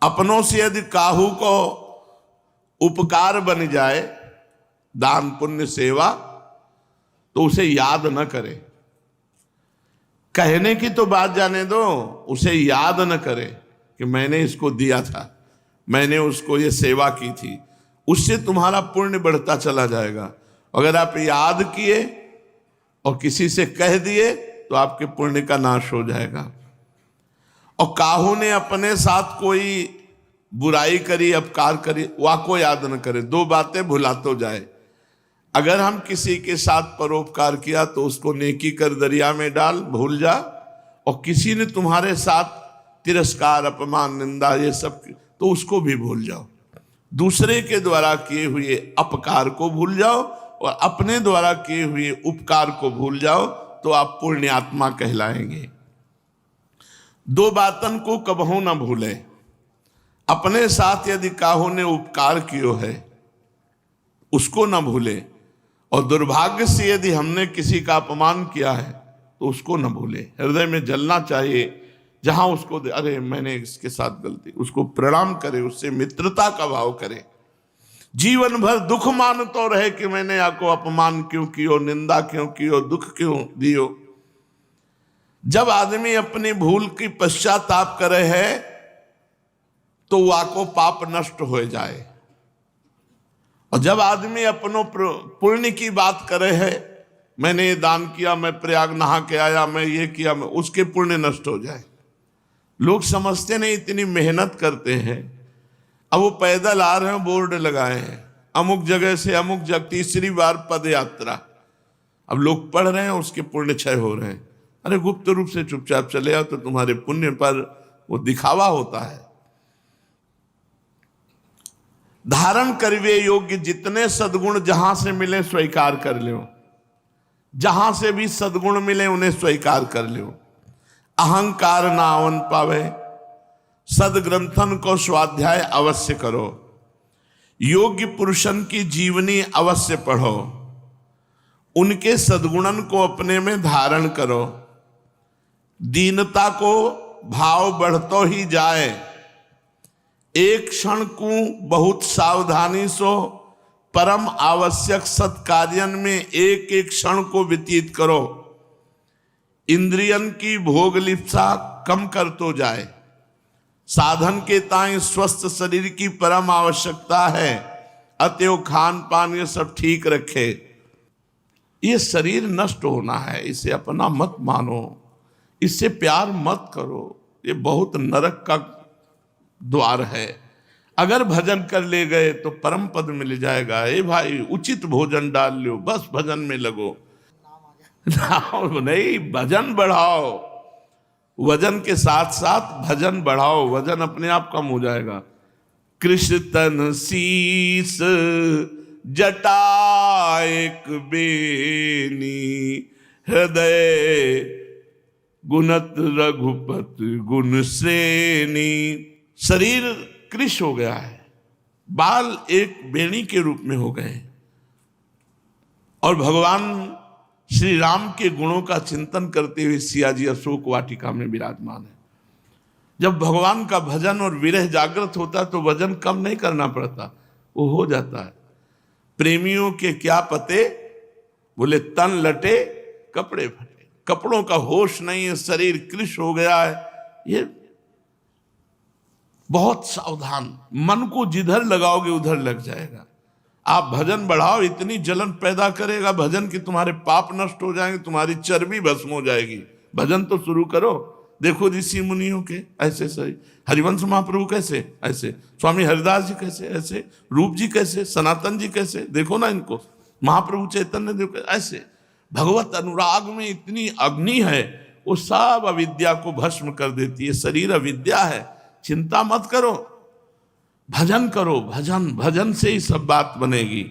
अपनों से यदि काहू को उपकार बन जाए, दान पुण्य सेवा, तो उसे याद न करे। कहने की तो बात जाने दो, उसे याद न करे कि मैंने इसको दिया था, मैंने उसको ये सेवा की थी। उससे तुम्हारा पुण्य बढ़ता चला जाएगा। अगर आप याद किए और किसी से कह दिए तो आपके पुण्य का नाश हो जाएगा। और काहू ने अपने साथ कोई बुराई करी, अपकार करी, वाको याद न करे, दो बातें भुला तो जाए। अगर हम किसी के साथ परोपकार किया तो उसको नेकी कर दरिया में डाल, भूल जा। और किसी ने तुम्हारे साथ तिरस्कार, अपमान, निंदा, ये सब, तो उसको भी भूल जाओ। दूसरे के द्वारा किए हुए अपकार को भूल जाओ और अपने द्वारा किए हुए उपकार को भूल जाओ, तो आप पुण्यात्मा कहलाएंगे। दो बातन को कबहू न भूले। अपने साथ यदि काहू ने उपकार कियो है उसको न भूले, और दुर्भाग्य से यदि हमने किसी का अपमान किया है तो उसको न भूले। हृदय में जलना चाहिए। जहां उसको अरे मैंने इसके साथ गलती, उसको प्रणाम करे, उससे मित्रता का भाव करे। जीवन भर दुख मानतो रहे कि मैंने आपको अपमान क्यों कियो, निंदा क्यों कियो, दुख क्यों दियो। जब आदमी अपनी भूल की पश्चाताप करे है तो वाको पाप नष्ट हो जाए। और जब आदमी अपनों पुण्य की बात करे है, मैंने ये दान किया, मैं प्रयाग नहा के आया, मैं ये किया, मैं, उसके पुण्य नष्ट हो जाए। लोग समझते नहीं, इतनी मेहनत करते हैं। अब वो पैदल आ रहे हैं, बोर्ड लगाए हैं अमुक जगह से अमुक जगह, तीसरी बार पद यात्रा। अब लोग पढ़ रहे हैं, उसके पुण्य क्षय हो रहे हैं। अरे गुप्त रूप से चुपचाप चले आओ तो तुम्हारे पुण्य पर वो दिखावा होता है। धारण करिवे योग्य जितने सद्गुण जहां से मिले स्वीकार कर लो। जहां से भी सद्गुण मिले उन्हें स्वीकार कर लो। अहंकार ना आवन पावे, सदग्रंथन को स्वाध्याय अवश्य करो। योग्य पुरुषन की जीवनी अवश्य पढ़ो। उनके सद्गुणन को अपने में धारण करो। दीनता को भाव बढ़तो ही जाए। एक क्षण को बहुत सावधानी सो परम आवश्यक सत्कार्यन में एक एक क्षण को व्यतीत करो। इंद्रियन की भोग लिप्सा कम कर तो जाए। साधन के ताई स्वस्थ शरीर की परम आवश्यकता है। अतएव खान पान ये सब ठीक रखे। ये शरीर नष्ट होना है, इसे अपना मत मानो, इससे प्यार मत करो। ये बहुत नरक का द्वार है। अगर भजन कर ले गए तो परम पद मिल जाएगा। ए भाई उचित भोजन डाल लो, बस भजन में लगो। नाम नहीं, भजन बढ़ाओ। वजन के साथ साथ भजन बढ़ाओ, वजन अपने आप कम हो जाएगा। कृष्ण तन शीस जटा एक बेनी, हृदय गुणत रघुपति गुण श्रेणी। शरीर कृश हो गया है, बाल एक बेणी के रूप में हो गए। और भगवान श्री राम के गुणों का चिंतन करते हुए सिया जी अशोक वाटिका में विराजमान है। जब भगवान का भजन और विरह जागृत होता तो वजन कम नहीं करना पड़ता, वो हो जाता है। प्रेमियों के क्या पते, बोले तन लटे कपड़े फटे। कपड़ों का होश नहीं है, शरीर कृश हो गया है। ये बहुत सावधान, मन को जिधर लगाओगे उधर लग जाएगा। आप भजन बढ़ाओ, इतनी जलन पैदा करेगा भजन कि तुम्हारे पाप नष्ट हो जाएंगे, तुम्हारी चर्बी भस्म हो जाएगी। भजन तो शुरू करो। देखो ऋषि मुनियों के ऐसे सही, हरिवंश महाप्रभु कैसे ऐसे, स्वामी हरिदास जी कैसे ऐसे, रूप जी कैसे, सनातन जी कैसे, देखो ना इनको, महाप्रभु चैतन्य देव ऐसे। भगवत अनुराग में इतनी अग्नि है, वो सब अविद्या को भस्म कर देती है। शरीर अविद्या है, चिंता मत करो, भजन करो। भजन भजन से ही सब बात बनेगी।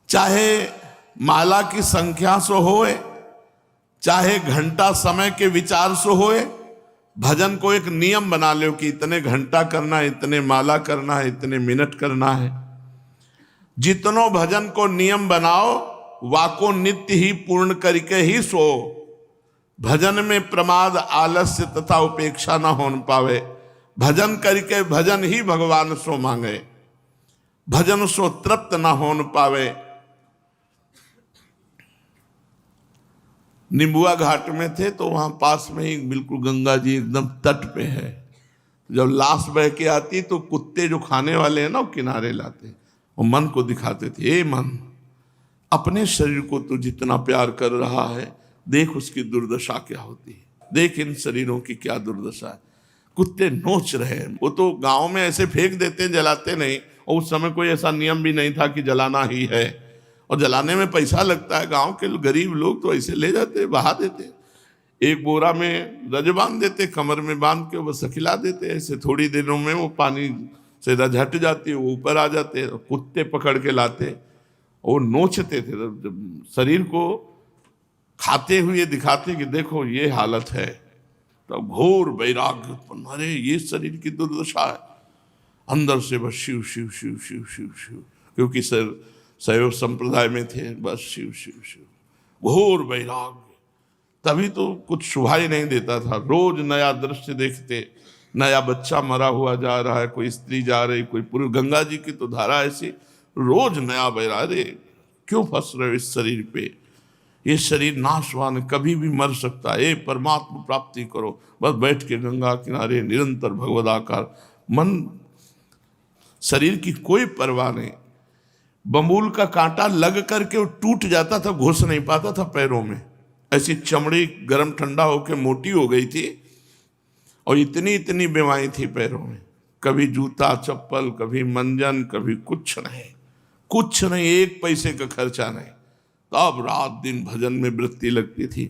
चाहे माला की संख्या से होए, चाहे घंटा समय के विचार से होए, भजन को एक नियम बना लो कि इतने घंटा करना है, इतने माला करना है, इतने मिनट करना है। जितनों भजन को नियम बनाओ, वाको नित्य ही पूर्ण करके ही सो। भजन में प्रमाद, आलस्य तथा उपेक्षा न हो पावे। भजन करके भजन ही भगवान सो मांगे, भजन सो तृप्त न हो पावे। निम्बुआ घाट में थे तो वहां पास में ही बिल्कुल गंगा जी एकदम तट पे है। जब लाश बह के आती तो कुत्ते जो खाने वाले हैं ना वो किनारे लाते, वो मन को दिखाते थे, ए मन, अपने शरीर को तो जितना प्यार कर रहा है, देख उसकी दुर्दशा क्या होती है, देख इन शरीरों की क्या दुर्दशा है। कुत्ते नोच रहे हैं। वो तो गांव में ऐसे फेंक देते हैं, जलाते नहीं, और उस समय कोई ऐसा नियम भी नहीं था कि जलाना ही है, और जलाने में पैसा लगता है। गांव के गरीब लोग तो ऐसे ले जाते, बहा देते, एक बोरा में रज बांध देते, कमर में बांध के बस खिला देते। ऐसे थोड़ी दिनों में वो पानी से रज हट जाती है, वो ऊपर आ जाते, कुत्ते पकड़ के लाते और नोचते थे, जब शरीर को खाते हुए दिखाते कि देखो ये हालत है। तब घोर वैराग्य उत्पन्न, अरे ये शरीर की दुर्दशा है। अंदर से बस शिव शिव शिव शिव शिव शिव, क्योंकि सर शैव संप्रदाय में थे, बस शिव शिव शिव, घोर वैराग्य। तभी तो कुछ शुभाई नहीं देता था। रोज नया दृश्य देखते, नया बच्चा मरा हुआ जा रहा है, कोई स्त्री जा रही, कोई पुरुष। गंगा जी की तो धारा ऐसी, रोज नया वैराग्य। क्यों फंस रहे हो इस शरीर पे, ये शरीर नाशवान है, कभी भी मर सकता है। परमात्मा प्राप्ति करो, बस बैठ के गंगा किनारे निरंतर भगवदाकार मन, शरीर की कोई परवाह नहीं। बमूल का कांटा लग करके वो टूट जाता था, घुस नहीं पाता था पैरों में, ऐसी चमड़ी गर्म ठंडा होकर मोटी हो गई थी, और इतनी इतनी बीमारी थी पैरों में। कभी जूता चप्पल, कभी मंजन, कभी कुछ नहीं, कुछ नहीं, एक पैसे का खर्चा नहीं। तब रात दिन भजन में वृत्ति लगती थी।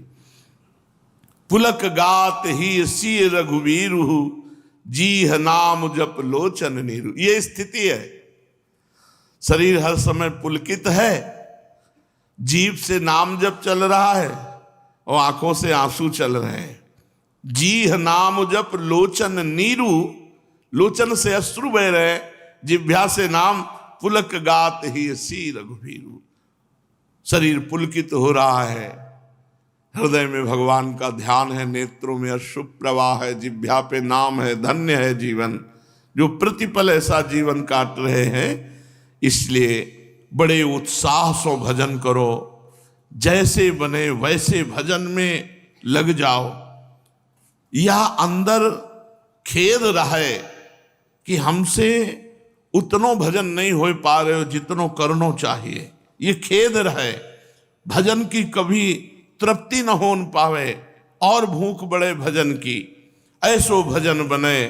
पुलक गात ही सी रघुवीरु, जीह नाम जप लोचन नीरु। ये स्थिति है, शरीर हर समय पुलकित है, जीभ से नाम जप चल रहा है और आंखों से आंसू चल रहे हैं। जीह नाम जप लोचन नीरु, लोचन से अश्रु बह रहे, जिह्वा से नाम, पुलक गात ही सी रघुवीरु। शरीर पुलकित हो रहा है, हृदय में भगवान का ध्यान है, नेत्रों में अश्रु प्रवाह है, जिह्वा पे नाम है, धन्य है जीवन। जो प्रतिपल ऐसा जीवन काट रहे हैं, इसलिए बड़े उत्साह से भजन करो, जैसे बने वैसे भजन में लग जाओ। यह अंदर खेद रहे कि हमसे उतनो भजन नहीं हो पा रहे हो जितनो करनो चाहिए, ये खेद रहे। भजन की कभी तृप्ति न हो पावे, और भूख बढ़े भजन की, ऐसो भजन बने,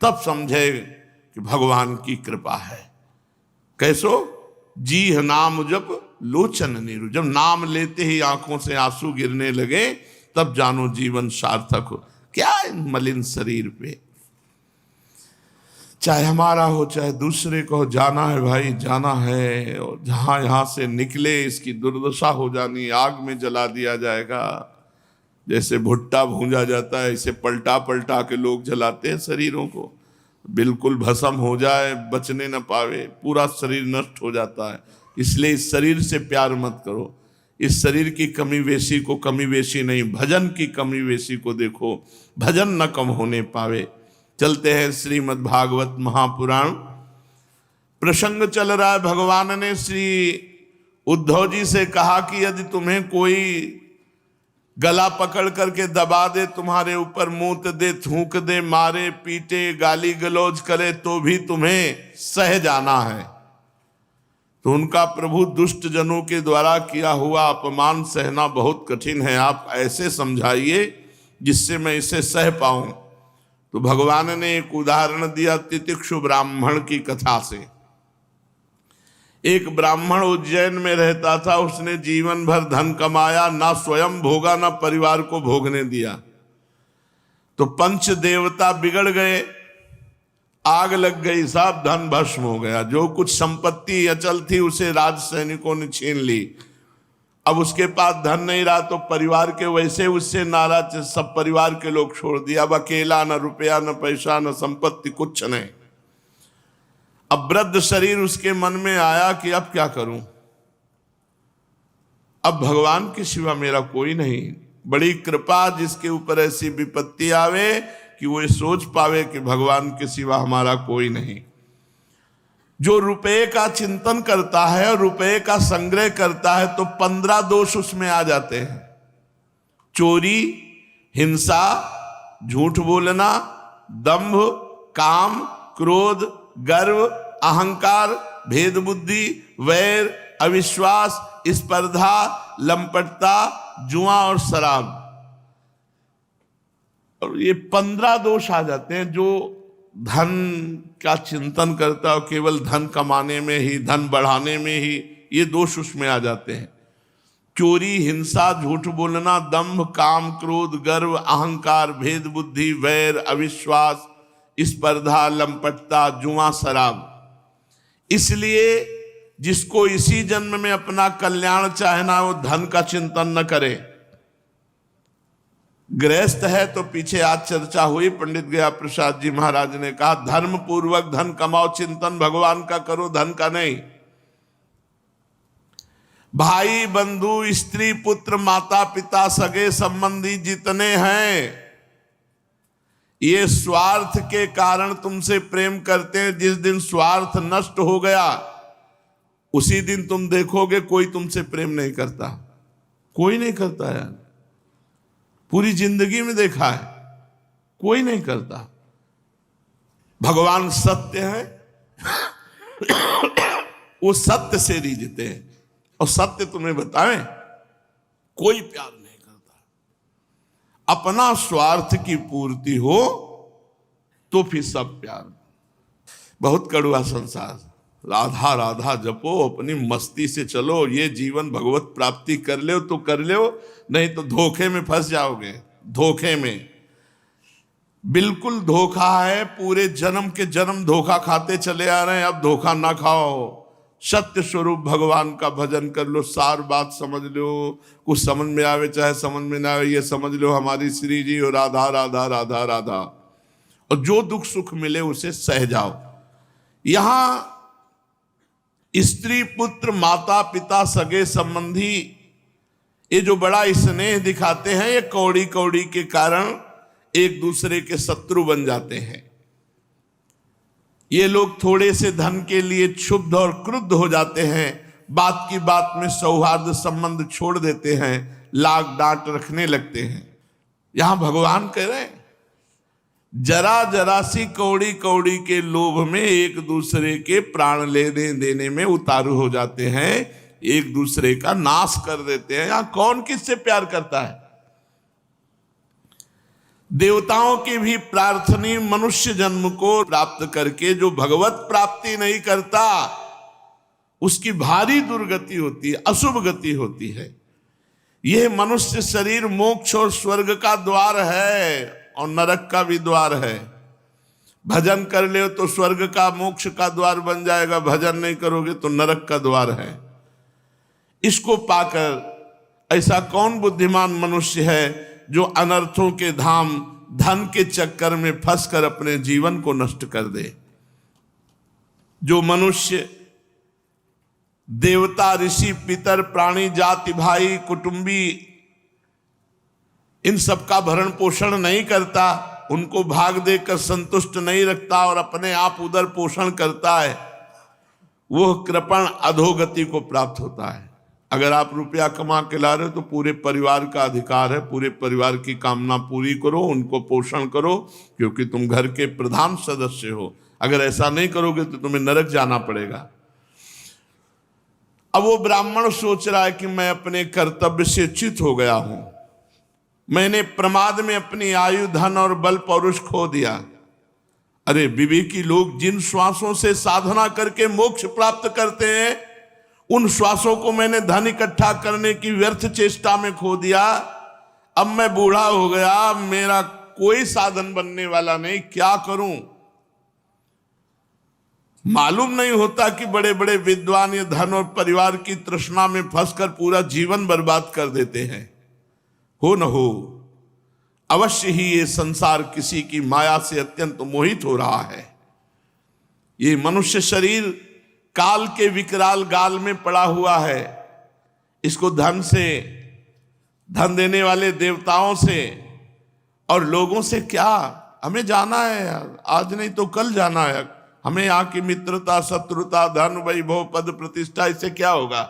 तब समझे कि भगवान की कृपा है। कैसो, जीह नाम जप लोचन नीरु। जब नाम लेते ही आंखों से आंसू गिरने लगे, तब जानो जीवन सार्थक हो। क्या इन मलिन शरीर पे, चाहे हमारा हो चाहे दूसरे को, जाना है भाई, जाना है। और जहां यहां से निकले इसकी दुर्दशा हो जानी, आग में जला दिया जाएगा। जैसे भुट्टा भूंजा जाता है, इसे पलटा पलटा के लोग जलाते हैं शरीरों को, बिल्कुल भस्म हो जाए, बचने न पावे, पूरा शरीर नष्ट हो जाता है। इसलिए इस शरीर से प्यार मत करो। इस शरीर की कमी वेशी को कमी वेशी नहीं, भजन की कमी वेशी को देखो, भजन न कम होने पावे। चलते हैं श्रीमद् भागवत महापुराण। प्रसंग चल रहा है, भगवान ने श्री उद्धव जी से कहा कि यदि तुम्हें कोई गला पकड़ करके दबा दे, तुम्हारे ऊपर मूत दे, थूक दे, मारे पीटे, गाली गलौज करे, तो भी तुम्हें सह जाना है। तो उनका प्रभु दुष्ट जनों के द्वारा किया हुआ अपमान सहना बहुत कठिन है, आप ऐसे समझाइए जिससे मैं इसे सह पाऊं। तो भगवान ने एक उदाहरण दिया तितिक्षु ब्राह्मण की कथा से। एक ब्राह्मण उज्जैन में रहता था, उसने जीवन भर धन कमाया, ना स्वयं भोगा ना परिवार को भोगने दिया। तो पंच देवता बिगड़ गए, आग लग गई, सब धन भस्म हो गया। जो कुछ संपत्ति अचल थी उसे राज सैनिकों ने छीन ली। अब उसके पास धन नहीं रहा, तो परिवार के वैसे उससे नाराज, सब परिवार के लोग छोड़ दिया। अब अकेला, न रुपया न पैसा न संपत्ति, कुछ नहीं। अब वृद्ध शरीर उसके मन में आया कि अब क्या करूं, अब भगवान के सिवा मेरा कोई नहीं। बड़ी कृपा जिसके ऊपर ऐसी विपत्ति आवे कि वो ये सोच पावे कि भगवान के सिवा हमारा कोई नहीं। जो रुपए का चिंतन करता है और रुपए का संग्रह करता है, तो 15 दोष उसमें आ जाते हैं। चोरी, हिंसा, झूठ बोलना, दंभ, काम, क्रोध, गर्व, अहंकार, भेद बुद्धि, वैर, अविश्वास, स्पर्धा, लंपटता, जुआ और शराब। और ये 15 दोष आ जाते हैं जो धन का चिंतन करता है, केवल धन कमाने में ही, धन बढ़ाने में ही, ये दोष उसमें आ जाते हैं। चोरी, हिंसा, झूठ बोलना, दंभ, काम, क्रोध, गर्व, अहंकार, भेद बुद्धि, वैर, अविश्वास, स्पर्धा, लंपटता, जुआ, शराब। इसलिए जिसको इसी जन्म में अपना कल्याण चाहना, वो धन का चिंतन न करे। गृहस्थ है तो पीछे आज चर्चा हुई, पंडित गया प्रसाद जी महाराज ने कहा धर्म पूर्वक धन कमाओ, चिंतन भगवान का करो, धन का नहीं। भाई बंधु, स्त्री पुत्र, माता पिता, सगे संबंधी जितने हैं, ये स्वार्थ के कारण तुमसे प्रेम करते हैं। जिस दिन स्वार्थ नष्ट हो गया, उसी दिन तुम देखोगे कोई तुमसे प्रेम नहीं करता। कोई नहीं करता यार, पूरी जिंदगी में देखा है, कोई नहीं करता। भगवान सत्य है, वो सत्य से रीझते हैं, और सत्य तुम्हें बताएं, कोई प्यार नहीं करता। अपना स्वार्थ की पूर्ति हो तो फिर सब प्यार। बहुत कड़वा संसार, राधा राधा जपो, अपनी मस्ती से चलो, ये जीवन भगवत प्राप्ति कर लो तो कर लो, नहीं तो धोखे में फंस जाओगे। धोखे में बिल्कुल धोखा है, पूरे जन्म के जन्म धोखा खाते चले आ रहे हैं। अब धोखा ना खाओ, सत्य स्वरूप भगवान का भजन कर लो, सार बात समझ लो, कुछ समझ में आवे चाहे समझ में ना आवे, ये समझ लो हमारी श्री जी और राधा राधा राधा राधा, और जो दुख सुख मिले उसे सह जाओ। यहां स्त्री पुत्र, माता पिता, सगे संबंधी, ये जो बड़ा स्नेह दिखाते हैं, ये कौड़ी कौड़ी के कारण एक दूसरे के शत्रु बन जाते हैं। ये लोग थोड़े से धन के लिए क्षुब्ध और क्रुद्ध हो जाते हैं, बात की बात में सौहार्द संबंध छोड़ देते हैं, लाग डांट रखने लगते हैं। यहां भगवान कह रहे हैं जरा जरा सी कौड़ी कौड़ी के लोभ में एक दूसरे के प्राण लेने देने में उतारू हो जाते हैं, एक दूसरे का नाश कर देते हैं। यहां कौन किससे प्यार करता है? देवताओं की भी प्रार्थनी मनुष्य जन्म को प्राप्त करके जो भगवत प्राप्ति नहीं करता, उसकी भारी दुर्गति होती है, अशुभ गति होती है। यह मनुष्य शरीर मोक्ष और स्वर्ग का द्वार है और नरक का भी द्वार है। भजन कर ले तो स्वर्ग का मोक्ष का द्वार बन जाएगा, भजन नहीं करोगे तो नरक का द्वार है। इसको पाकर ऐसा कौन बुद्धिमान मनुष्य है जो अनर्थों के धाम धन के चक्कर में फंसकर अपने जीवन को नष्ट कर दे। जो मनुष्य देवता, ऋषि, पितर, प्राणी, जाति, भाई, कुटुंबी, इन सबका भरण पोषण नहीं करता, उनको भाग देकर संतुष्ट नहीं रखता और अपने आप उदर पोषण करता है, वह कृपण अधोगति को प्राप्त होता है। अगर आप रुपया कमा के ला रहे हो तो पूरे परिवार का अधिकार है, पूरे परिवार की कामना पूरी करो, उनको पोषण करो, क्योंकि तुम घर के प्रधान सदस्य हो। अगर ऐसा नहीं करोगे तो तुम्हें नरक जाना पड़ेगा। अब वो ब्राह्मण सोच रहा है कि मैं अपने कर्तव्य से च्युत हो गया हूं, मैंने प्रमाद में अपनी आयु, धन और बल पौरुष खो दिया। अरे विवेकी लोग जिन श्वासों से साधना करके मोक्ष प्राप्त करते हैं, उन श्वासों को मैंने धन इकट्ठा करने की व्यर्थ चेष्टा में खो दिया। अब मैं बूढ़ा हो गया, मेरा कोई साधन बनने वाला नहीं, क्या करूं? मालूम नहीं होता कि बड़े बड़े विद्वान ये धन और परिवार की तृष्णा में फंसकर पूरा जीवन बर्बाद कर देते हैं। हो न हो, अवश्य ही ये संसार किसी की माया से अत्यंत मोहित हो रहा है। ये मनुष्य शरीर काल के विकराल गाल में पड़ा हुआ है। इसको धन से, धन देने वाले देवताओं से और लोगों से क्या? हमें जाना है यार, आज नहीं तो कल जाना है। हमें यहाँ की मित्रता, शत्रुता, धन, वैभव, पद, प्रतिष्ठा, इससे क्या होगा?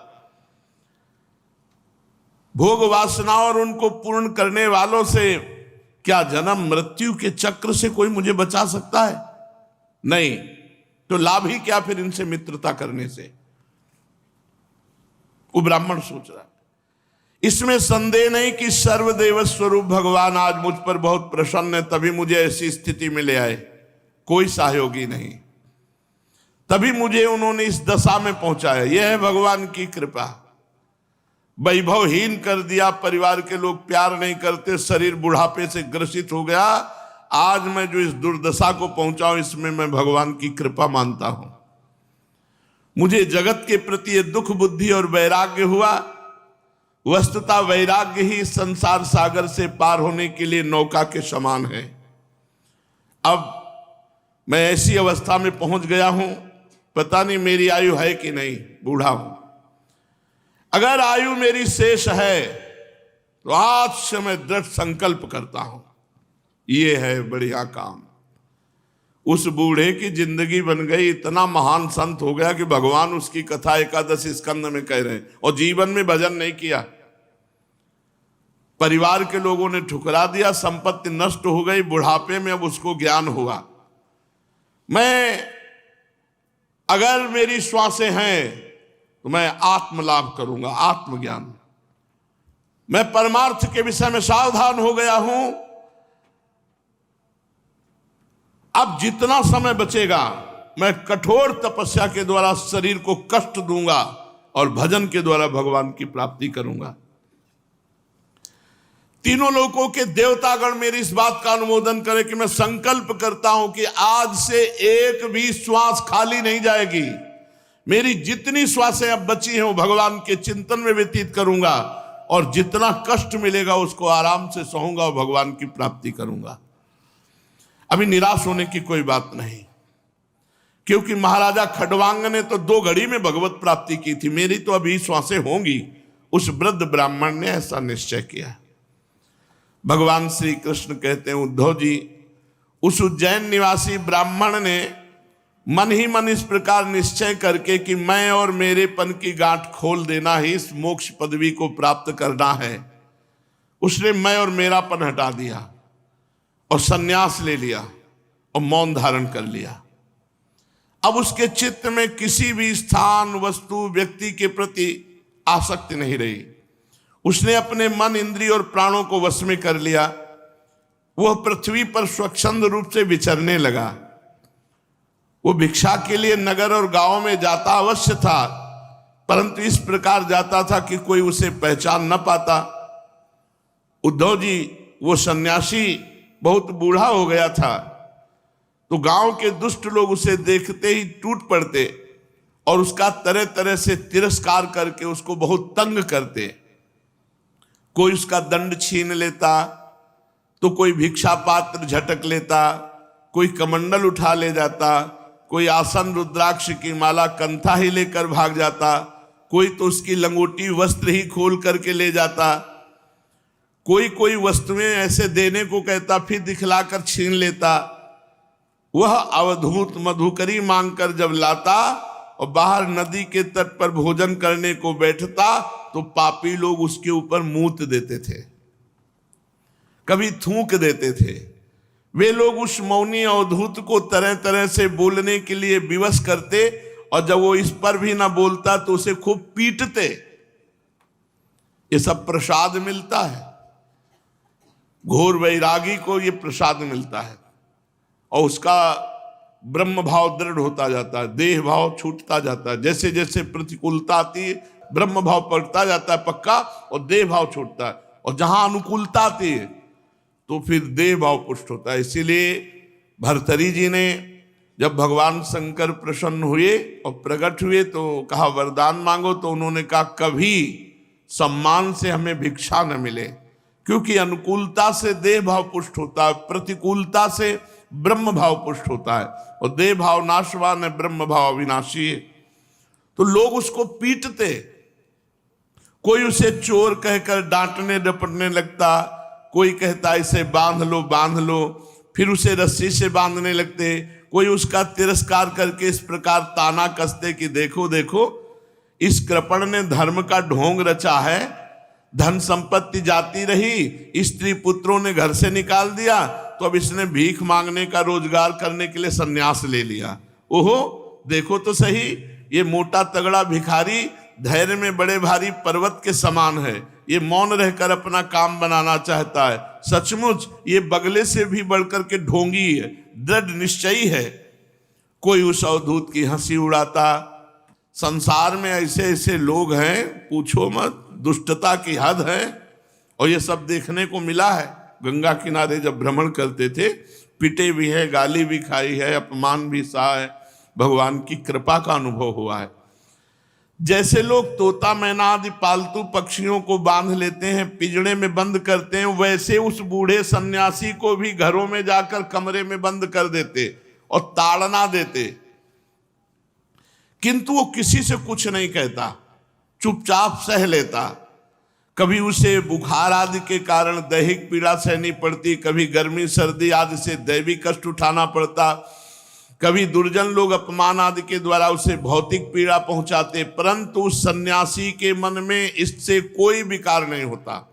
भोग वासना और उनको पूर्ण करने वालों से क्या जन्म मृत्यु के चक्र से कोई मुझे बचा सकता है? नहीं। तो लाभ ही क्या फिर इनसे मित्रता करने से? वो ब्राह्मण सोच रहा है। इसमें संदेह नहीं कि सर्वदेव स्वरूप भगवान आज मुझ पर बहुत प्रसन्न है, तभी मुझे ऐसी स्थिति में ले आए। कोई सहयोगी नहीं, तभी मुझे उन्होंने इस दशा में पहुंचाया। यह है भगवान की कृपा। वैभवहीन कर दिया, परिवार के लोग प्यार नहीं करते, शरीर बुढ़ापे से ग्रसित हो गया। आज मैं जो इस दुर्दशा को पहुंचा हूं, इसमें मैं भगवान की कृपा मानता हूं। मुझे जगत के प्रति ये दुख बुद्धि और वैराग्य हुआ। वस्तुतः वैराग्य ही संसार सागर से पार होने के लिए नौका के समान है। अब मैं ऐसी अवस्था में पहुंच गया हूं, पता नहीं मेरी आयु है कि नहीं, बूढ़ा हूं। अगर आयु मेरी शेष है तो आज से मैं दृढ़ संकल्प करता हूं, ये है बढ़िया काम। उस बूढ़े की जिंदगी बन गई, इतना महान संत हो गया कि भगवान उसकी कथा 11 स्कंद में कह रहे हैं, और जीवन में भजन नहीं किया। परिवार के लोगों ने ठुकरा दिया, संपत्ति नष्ट हो गई, बुढ़ापे में अब उसको ज्ञान हुआ। मैं, अगर मेरी श्वासें हैं तो मैं आत्म लाभ करूंगा, आत्मज्ञान। मैं परमार्थ के विषय में सावधान हो गया हूं। अब जितना समय बचेगा मैं कठोर तपस्या के द्वारा शरीर को कष्ट दूंगा और भजन के द्वारा भगवान की प्राप्ति करूंगा। तीनों लोकों के देवतागण मेरी इस बात का अनुमोदन करें कि मैं संकल्प करता हूं कि आज से एक भी श्वास खाली नहीं जाएगी। मेरी जितनी श्वासें अब बची हैं वो भगवान के चिंतन में व्यतीत करूंगा, और जितना कष्ट मिलेगा उसको आराम से सहूंगा और भगवान की प्राप्ति करूंगा। अभी निराश होने की कोई बात नहीं, क्योंकि महाराजा खडवांग ने तो 2 घड़ी में भगवत प्राप्ति की थी। मेरी तो अभी श्वासें होंगी। उस वृद्ध ब्राह्मण ने ऐसा निश्चय किया। भगवान श्री कृष्ण कहते हैं, उद्धव जी, उस उज्जैन निवासी ब्राह्मण ने मन ही मन इस प्रकार निश्चय करके कि मैं और मेरेपन की गांठ खोल देना ही इस मोक्ष पदवी को प्राप्त करना है, उसने मैं और मेरापन हटा दिया और सन्यास ले लिया और मौन धारण कर लिया। अब उसके चित्त में किसी भी स्थान, वस्तु, व्यक्ति के प्रति आसक्ति नहीं रही। उसने अपने मन, इंद्रिय और प्राणों को वश में कर लिया। वह पृथ्वी पर स्वच्छंद रूप से विचरने लगा। वो भिक्षा के लिए नगर और गांव में जाता अवश्य था, परंतु इस प्रकार जाता था कि कोई उसे पहचान न पाता। उद्धव जी, वो सन्यासी बहुत बूढ़ा हो गया था, तो गांव के दुष्ट लोग उसे देखते ही टूट पड़ते और उसका तरह तरह से तिरस्कार करके उसको बहुत तंग करते। कोई उसका दंड छीन लेता, तो कोई भिक्षा पात्र झटक लेता, कोई कमंडल उठा ले जाता, कोई आसन रुद्राक्ष की माला कंथा ही लेकर भाग जाता, कोई तो उसकी लंगोटी वस्त्र ही खोल करके ले जाता, कोई वस्तुएं ऐसे देने को कहता फिर दिखलाकर छीन लेता। वह अवधूत मधुकरी मांगकर जब लाता और बाहर नदी के तट पर भोजन करने को बैठता तो पापी लोग उसके ऊपर मूत देते थे, कभी थूक देते थे। वे लोग उस मौनी अवधूत को तरह तरह से बोलने के लिए विवश करते, और जब वो इस पर भी ना बोलता तो उसे खूब पीटते। ये सब प्रसाद मिलता है, घोर वैरागी को ये प्रसाद मिलता है, और उसका ब्रह्म भाव दृढ़ होता जाता है, देह भाव छूटता जाता है। जैसे जैसे प्रतिकूलता आती है ब्रह्म भाव पड़ता जाता है पक्का, और देह भाव छूटता है, और जहां अनुकूलता आती है तो फिर देह भाव पुष्ट होता है। इसीलिए भर्तरी जी ने जब भगवान शंकर प्रसन्न हुए और प्रकट हुए तो कहा वरदान मांगो, तो उन्होंने कहा कभी सम्मान से हमें भिक्षा न मिले, क्योंकि अनुकूलता से देह भाव पुष्ट होता है, प्रतिकूलता से ब्रह्म भाव पुष्ट होता है, और देह भाव नाशवान है, ब्रह्म भाव अविनाशी है। तो लोग उसको पीटते, कोई उसे चोर कहकर डांटने डपटने लगता, कोई कहता इसे बांध लो, फिर उसे रस्सी से बांधने लगते, कोई उसका तिरस्कार करके इस प्रकार ताना कसते कि देखो देखो इस कृपण ने धर्म का ढोंग रचा है, धन संपत्ति जाती रही, स्त्री पुत्रों ने घर से निकाल दिया, तो अब इसने भीख मांगने का रोजगार करने के लिए संन्यास ले लिया। ओहो, देखो तो सही, ये मोटा तगड़ा भिखारी धैर्य में बड़े भारी पर्वत के समान है। ये मौन रहकर अपना काम बनाना चाहता है। सचमुच ये बगले से भी बढ़कर के ढोंगी है, दृढ़ निश्चयी है। कोई उस अवधूत की हंसी उड़ाता। संसार में ऐसे ऐसे लोग हैं, पूछो मत, दुष्टता की हद है। और ये सब देखने को मिला है। गंगा किनारे जब भ्रमण करते थे, पिटे भी है, गाली भी खाई है, अपमान भी सहा है, भगवान की कृपा का अनुभव हुआ है। जैसे लोग तोता मैना आदि पालतू पक्षियों को बांध लेते हैं, पिंजड़े में बंद करते हैं, वैसे उस बूढ़े सन्यासी को भी घरों में जाकर कमरे में बंद कर देते और ताड़ना देते। किंतु वो किसी से कुछ नहीं कहता, चुपचाप सह लेता। कभी उसे बुखार आदि के कारण दैहिक पीड़ा सहनी पड़ती, कभी गर्मी सर्दी आदि से दैविक कष्ट उठाना पड़ता, कभी दुर्जन लोग अपमान आदि के द्वारा उसे भौतिक पीड़ा पहुंचाते, परंतु उस सन्यासी के मन में इससे कोई विकार नहीं होता।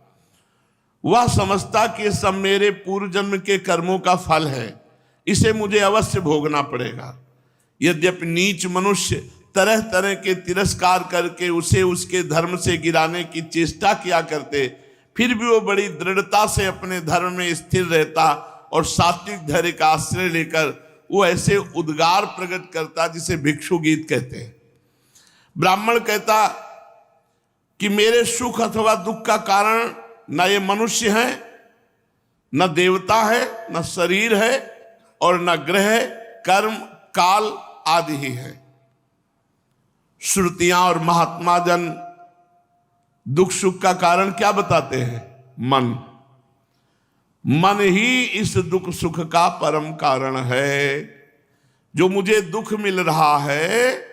वह समझता कि सब मेरे पूर्व जन्म के कर्मों का फल है, इसे मुझे अवश्य भोगना पड़ेगा। यद्यपि नीच मनुष्य तरह तरह के तिरस्कार करके उसे उसके धर्म से गिराने की चेष्टा किया करते, फिर भी वो बड़ी दृढ़ता से अपने धर्म में स्थिर रहता और सात्विक धैर्य का आश्रय लेकर वो ऐसे उद्गार प्रकट करता जिसे भिक्षु गीत कहते हैं। ब्राह्मण कहता कि मेरे सुख अथवा दुख का कारण न ये मनुष्य है, न देवता है, न शरीर है, और न ग्रह, कर्म, काल आदि ही है। श्रुतियां और महात्मा जन दुख सुख का कारण क्या बताते हैं? मन। मन ही इस दुख सुख का परम कारण है। जो मुझे दुख मिल रहा है,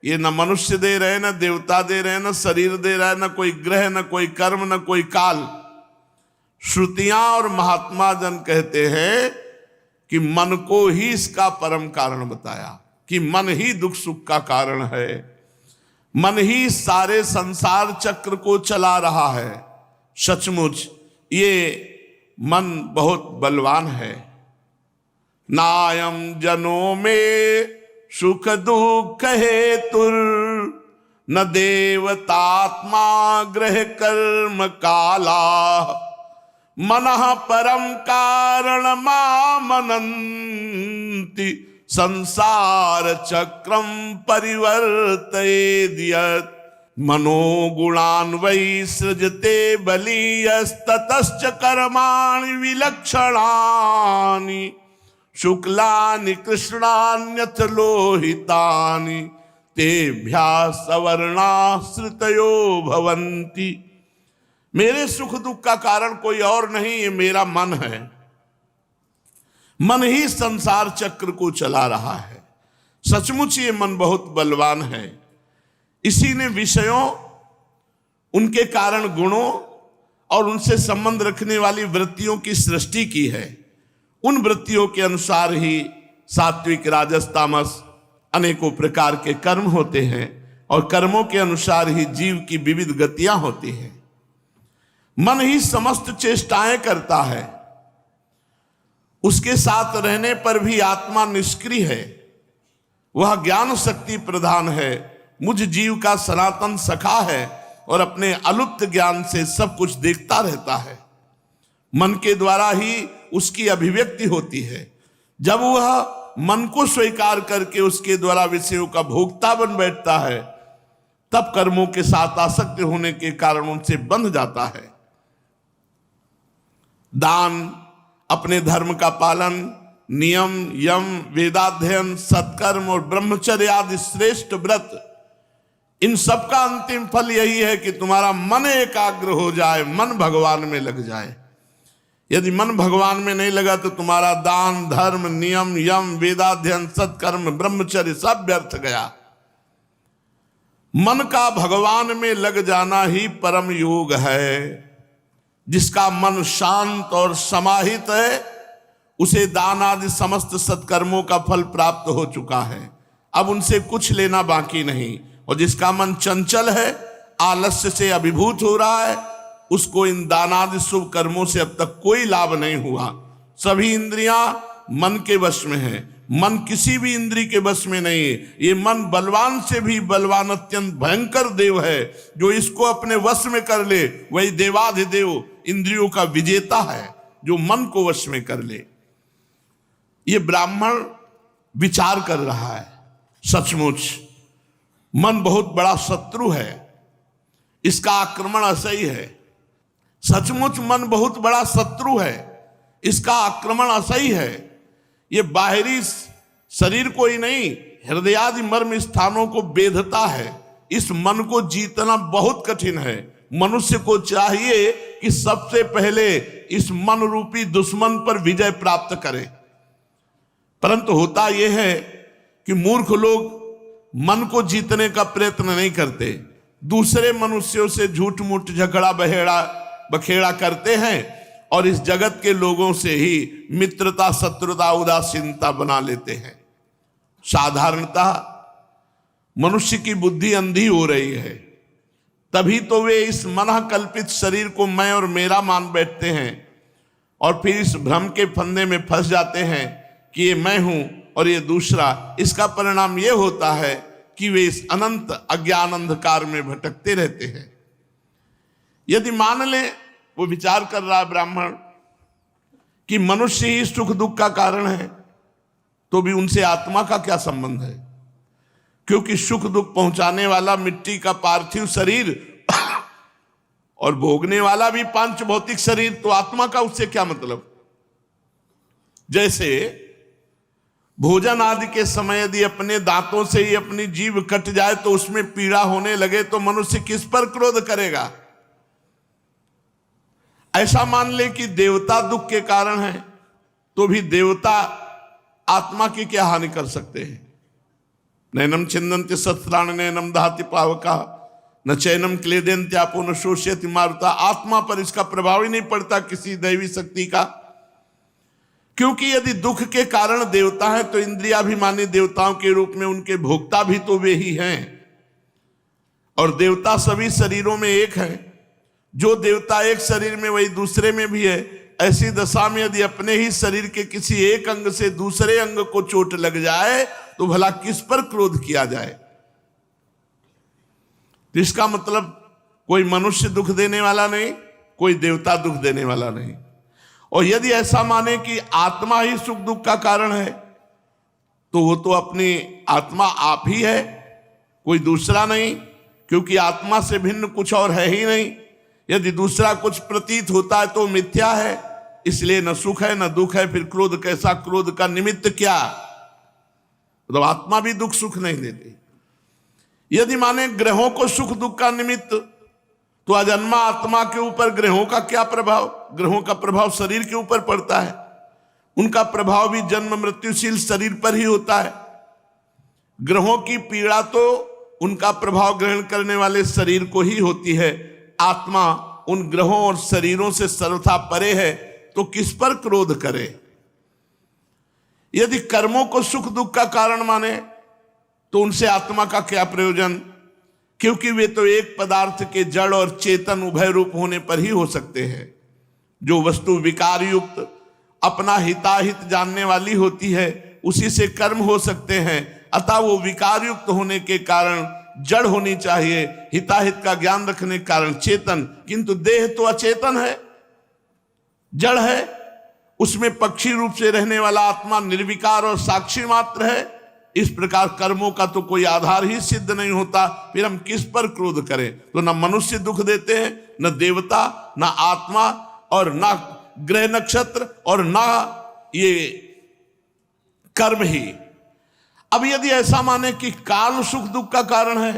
ये न मनुष्य दे रहे, न देवता दे रहे, न शरीर दे रहा है, न कोई ग्रह, न कोई कर्म, न कोई काल। श्रुतियां और महात्मा जन कहते हैं कि मन को ही इसका परम कारण बताया, कि मन ही दुख सुख का कारण है। मन ही सारे संसार चक्र को चला रहा है। सचमुच ये मन बहुत बलवान है। नायम जनों में सुख दुख हेतुर, न देवतात्मा ग्रह कर्म काला, मनः परम कारण मामनन्ति, संसार चक्रम परिवर्तयेद्यत्, मनोगुणान् वै सृजते बलीयस्ततश्च कर्माणि विलक्षणानि, शुक्लानि कृष्णान्यथ लोहितानि, तेभ्यः सवर्णाश्रितयो भवन्ति। मेरे सुख दुख का कारण कोई और नहीं, ये मेरा मन है। मन ही संसार चक्र को चला रहा है। सचमुच ये मन बहुत बलवान है। इसी ने विषयों, उनके कारण गुणों और उनसे संबंध रखने वाली वृत्तियों की सृष्टि की है। उन वृत्तियों के अनुसार ही सात्विक, राजस, तामस अनेकों प्रकार के कर्म होते हैं और कर्मों के अनुसार ही जीव की विविध गतियां होती हैं। मन ही समस्त चेष्टाएं करता है। उसके साथ रहने पर भी आत्मा निष्क्रिय है। वह ज्ञान शक्ति प्रधान है, मुझ जीव का सनातन सखा है और अपने अलुप्त ज्ञान से सब कुछ देखता रहता है। मन के द्वारा ही उसकी अभिव्यक्ति होती है। जब वह मन को स्वीकार करके उसके द्वारा विषयों का भोक्ता बन बैठता है, तब कर्मों के साथ आसक्त होने के कारण उनसे बंध जाता है। दान, अपने धर्म का पालन, नियम, यम, वेदाध्ययन, सत्कर्म और ब्रह्मचर्य आदि श्रेष्ठ व्रत, इन सब का अंतिम फल यही है कि तुम्हारा मन एकाग्र हो जाए, मन भगवान में लग जाए। यदि मन भगवान में नहीं लगा तो तुम्हारा दान, धर्म, नियम, यम, वेदाध्ययन, सत्कर्म, ब्रह्मचर्य सब व्यर्थ गया। मन का भगवान में लग जाना ही परम योग है। जिसका मन शांत और समाहित है, उसे दान आदि समस्त सत्कर्मों का फल प्राप्त हो चुका है। अब उनसे कुछ लेना बाकी नहीं। और जिसका मन चंचल है, आलस्य से अभिभूत हो रहा है, उसको इन दानादि शुभ कर्मों से अब तक कोई लाभ नहीं हुआ। सभी इंद्रियां मन के वश में है, मन किसी भी इंद्री के वश में नहीं है। ये मन बलवान से भी बलवान अत्यंत भयंकर देव है, जो इसको अपने वश में कर ले वही देवाधिदेव इंद्रियों का विजेता है, जो मन को वश में कर ले। ये ब्राह्मण विचार कर रहा है, सचमुच मन बहुत बड़ा शत्रु है, इसका आक्रमण असह्य है। सचमुच मन बहुत बड़ा शत्रु है, इसका आक्रमण असह्य है। ये बाहरी शरीर को ही नहीं, हृदयादि मर्म स्थानों को बेधता है। इस मन को जीतना बहुत कठिन है। मनुष्य को चाहिए कि सबसे पहले इस मन रूपी दुश्मन पर विजय प्राप्त करे, परंतु होता यह है कि मूर्ख लोग मन को जीतने का प्रयत्न नहीं करते, दूसरे मनुष्यों से झूठ मूठ झगड़ा बखेड़ा करते हैं और इस जगत के लोगों से ही मित्रता, शत्रुता, उदासीनता बना लेते हैं। साधारणतः मनुष्य की बुद्धि अंधी हो रही है, तभी तो वे इस मन कल्पित शरीर को मैं और मेरा मान बैठते हैं और फिर इस भ्रम के फंदे में फंस जाते हैं कि ये मैं हूं और ये दूसरा। इसका परिणाम ये होता है कि वे इस अनंत अज्ञान अंधकार में भटकते रहते हैं। यदि मान ले, वो विचार कर रहा है ब्राह्मण कि मनुष्य ही सुख दुख का कारण है, तो भी उनसे आत्मा का क्या संबंध है? क्योंकि सुख दुख पहुंचाने वाला मिट्टी का पार्थिव शरीर और भोगने वाला भी पांच भौतिक शरीर, तो आत्मा का उससे क्या मतलब? जैसे भोजन आदि के समय यदि अपने दांतों से ही अपनी जीभ कट जाए तो उसमें पीड़ा होने लगे तो मनुष्य किस पर क्रोध करेगा? ऐसा मान ले कि देवता दुख के कारण है, तो भी देवता आत्मा की क्या हानि कर सकते हैं? नैनम छिन्दन्ति शस्त्राणि नैनम दहति पावका न चैनम क्लेदन्त्यापो न शोष्यति मारुता। आत्मा पर इसका प्रभाव ही नहीं पड़ता किसी दैवी शक्ति का, क्योंकि यदि दुख के कारण देवता है तो इंद्रियाभिमानी देवताओं के रूप में उनके भोक्ता भी तो वे ही हैं। और देवता सभी शरीरों में एक है, जो देवता एक शरीर में वही दूसरे में भी है। ऐसी दशा में यदि अपने ही शरीर के किसी एक अंग से दूसरे अंग को चोट लग जाए तो भला किस पर क्रोध किया जाए? तो इसका मतलब कोई मनुष्य दुख देने वाला नहीं, कोई देवता दुख देने वाला नहीं। और यदि ऐसा माने कि आत्मा ही सुख दुख का कारण है, तो वो तो अपनी आत्मा आप ही है, कोई दूसरा नहीं, क्योंकि आत्मा से भिन्न कुछ और है ही नहीं। यदि दूसरा कुछ प्रतीत होता है तो मिथ्या है, इसलिए न सुख है न दुख है। फिर क्रोध कैसा? क्रोध का निमित्त क्या? मतलब आत्मा भी दुख सुख नहीं देती। यदि माने ग्रहों को सुख दुख का निमित्त, तो अजन्मा आत्मा के ऊपर ग्रहों का क्या प्रभाव? ग्रहों का प्रभाव शरीर के ऊपर पड़ता है, उनका प्रभाव भी जन्म मृत्युशील शरीर पर ही होता है। ग्रहों की पीड़ा तो उनका प्रभाव ग्रहण करने वाले शरीर को ही होती है। आत्मा उन ग्रहों और शरीरों से सर्वथा परे है, तो किस पर क्रोध करे? यदि कर्मों को सुख दुख का कारण माने तो उनसे आत्मा का क्या प्रयोजन? क्योंकि वे तो एक पदार्थ के जड़ और चेतन उभय रूप होने पर ही हो सकते हैं। जो वस्तु विकार युक्त अपना हिताहित जानने वाली होती है उसी से कर्म हो सकते हैं, अतः वो विकार युक्त होने के कारण जड़ होनी चाहिए, हिताहित का ज्ञान रखने के कारण चेतन। किंतु देह तो अचेतन है, जड़ है, उसमें पक्षी रूप से रहने वाला आत्मा निर्विकार और साक्षी मात्र है। इस प्रकार कर्मों का तो कोई आधार ही सिद्ध नहीं होता, फिर हम किस पर क्रोध करें? तो न मनुष्य दुख देते हैं, न देवता, न आत्मा, और न ग्रह नक्षत्र, और न ये कर्म ही। अब यदि ऐसा माने कि काल सुख दुख का कारण है,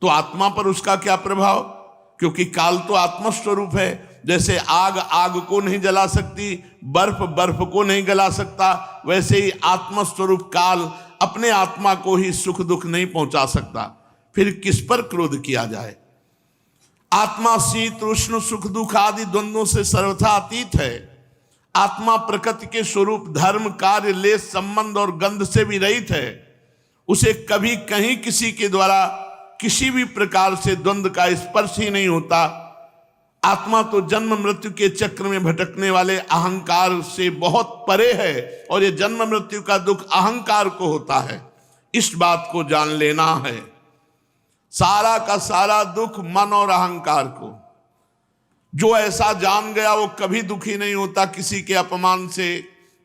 तो आत्मा पर उसका क्या प्रभाव? क्योंकि काल तो आत्मस्वरूप है। जैसे आग आग को नहीं जला सकती, बर्फ बर्फ को नहीं गला सकता, वैसे ही आत्मस्वरूप काल अपने आत्मा को ही सुख दुख नहीं पहुंचा सकता। फिर किस पर क्रोध किया जाए? आत्मा शीत उष्ण सुख दुख आदि द्वंद्वों से सर्वथा अतीत है। आत्मा प्रकृति के स्वरूप धर्म कार्य लेस संबंध और गंध से भी रहित है। उसे कभी कहीं किसी के द्वारा किसी भी प्रकार से द्वंद्व का स्पर्श ही नहीं होता। आत्मा तो जन्म मृत्यु के चक्र में भटकने वाले अहंकार से बहुत परे है, और ये जन्म मृत्यु का दुख अहंकार को होता है। इस बात को जान लेना है। सारा का सारा दुख मन और अहंकार को, जो ऐसा जान गया वो कभी दुखी नहीं होता। किसी के अपमान से,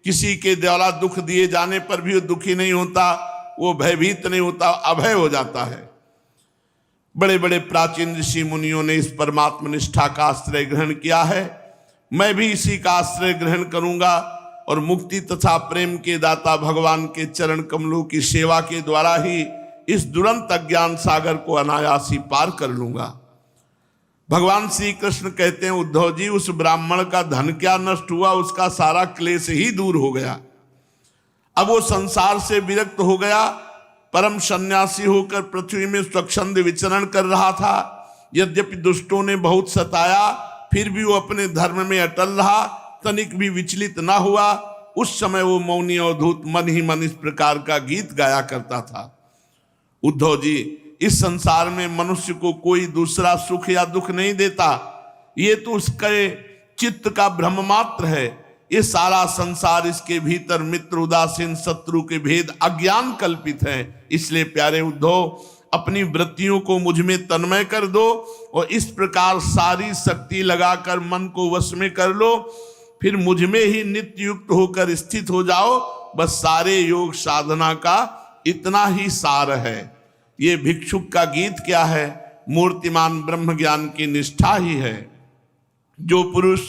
किसी के द्वारा दुख दिए जाने पर भी वो दुखी नहीं होता, वो भयभीत नहीं होता, अभय हो जाता है। बड़े बड़े प्राचीन ऋषि मुनियों ने इस परमात्म निष्ठा का आश्रय ग्रहण किया है। मैं भी इसी का आश्रय ग्रहण करूंगा और मुक्ति तथा प्रेम के दाता भगवान के चरण कमलों की सेवा के द्वारा ही इस दुरंत अज्ञान सागर को अनायास ही पार कर लूंगा। भगवान श्री कृष्ण कहते हैं, उद्धव जी, उस ब्राह्मण का धन क्या नष्ट हुआ, उसका सारा क्लेश ही दूर हो गया। अब वो संसार से विरक्त हो गया, परम सन्यासी होकर पृथ्वी में स्वच्छंद विचरण कर रहा था। यद्यपि दुष्टों ने बहुत सताया, फिर भी वो अपने धर्म में अटल रहा, तनिक भी विचलित ना हुआ। उस समय वो मौनी अवधूत मन ही मन इस प्रकार का गीत गाया करता था। उद्धव जी, इस संसार में मनुष्य को कोई दूसरा सुख या दुख नहीं देता, ये तो उसके चित्त का भ्रम मात्र है। ये सारा संसार, इसके भीतर मित्र, उदासीन, शत्रु के भेद अज्ञान कल्पित हैं। इसलिए प्यारे उद्धव, अपनी वृत्तियों को मुझ में तन्मय कर दो और इस प्रकार सारी शक्ति लगाकर मन को वश में कर लो, फिर मुझ में ही नित्य युक्त होकर स्थित हो जाओ। बस सारे योग साधना का इतना ही सार है। ये भिक्षुक का गीत क्या है? मूर्तिमान ब्रह्म ज्ञान की निष्ठा ही है। जो पुरुष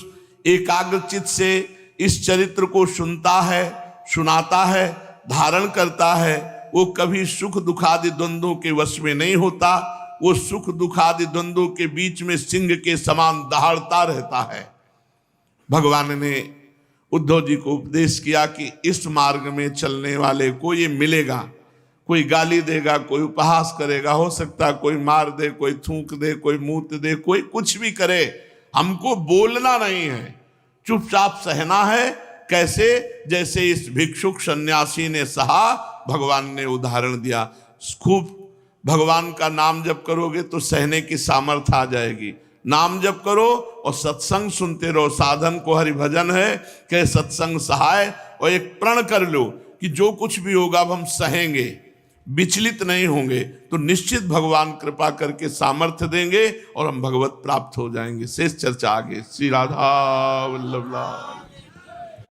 एकाग्रचित से इस चरित्र को सुनता है, सुनाता है, धारण करता है, वो कभी सुख दुखादि द्वंद्वों के वश में नहीं होता। वो सुख दुखादि द्वंद्वों के बीच में सिंह के समान दहाड़ता रहता है। भगवान ने उद्धव जी को उपदेश किया कि इस मार्ग में चलने वाले को ये मिलेगा। कोई गाली देगा, कोई उपहास करेगा, हो सकता है कोई मार दे, कोई थूक दे, कोई मूत दे, कोई कुछ भी करे, हमको बोलना नहीं है, चुपचाप सहना है। कैसे? जैसे इस भिक्षुक सन्यासी ने सहा, भगवान ने उदाहरण दिया। खूब भगवान का नाम जप करोगे तो सहने की सामर्थ्य आ जाएगी। नाम जप करो और सत्संग सुनते रहो। साधन को हरिभजन है, कहे सत्संग सहाय। और एक प्रण कर लो कि जो कुछ भी होगा अब हम सहेंगे, विचलित नहीं होंगे, तो निश्चित भगवान कृपा करके सामर्थ्य देंगे और हम भगवत प्राप्त हो जाएंगे। शेष चर्चा आगे। श्री राधा वल्लभ लाल।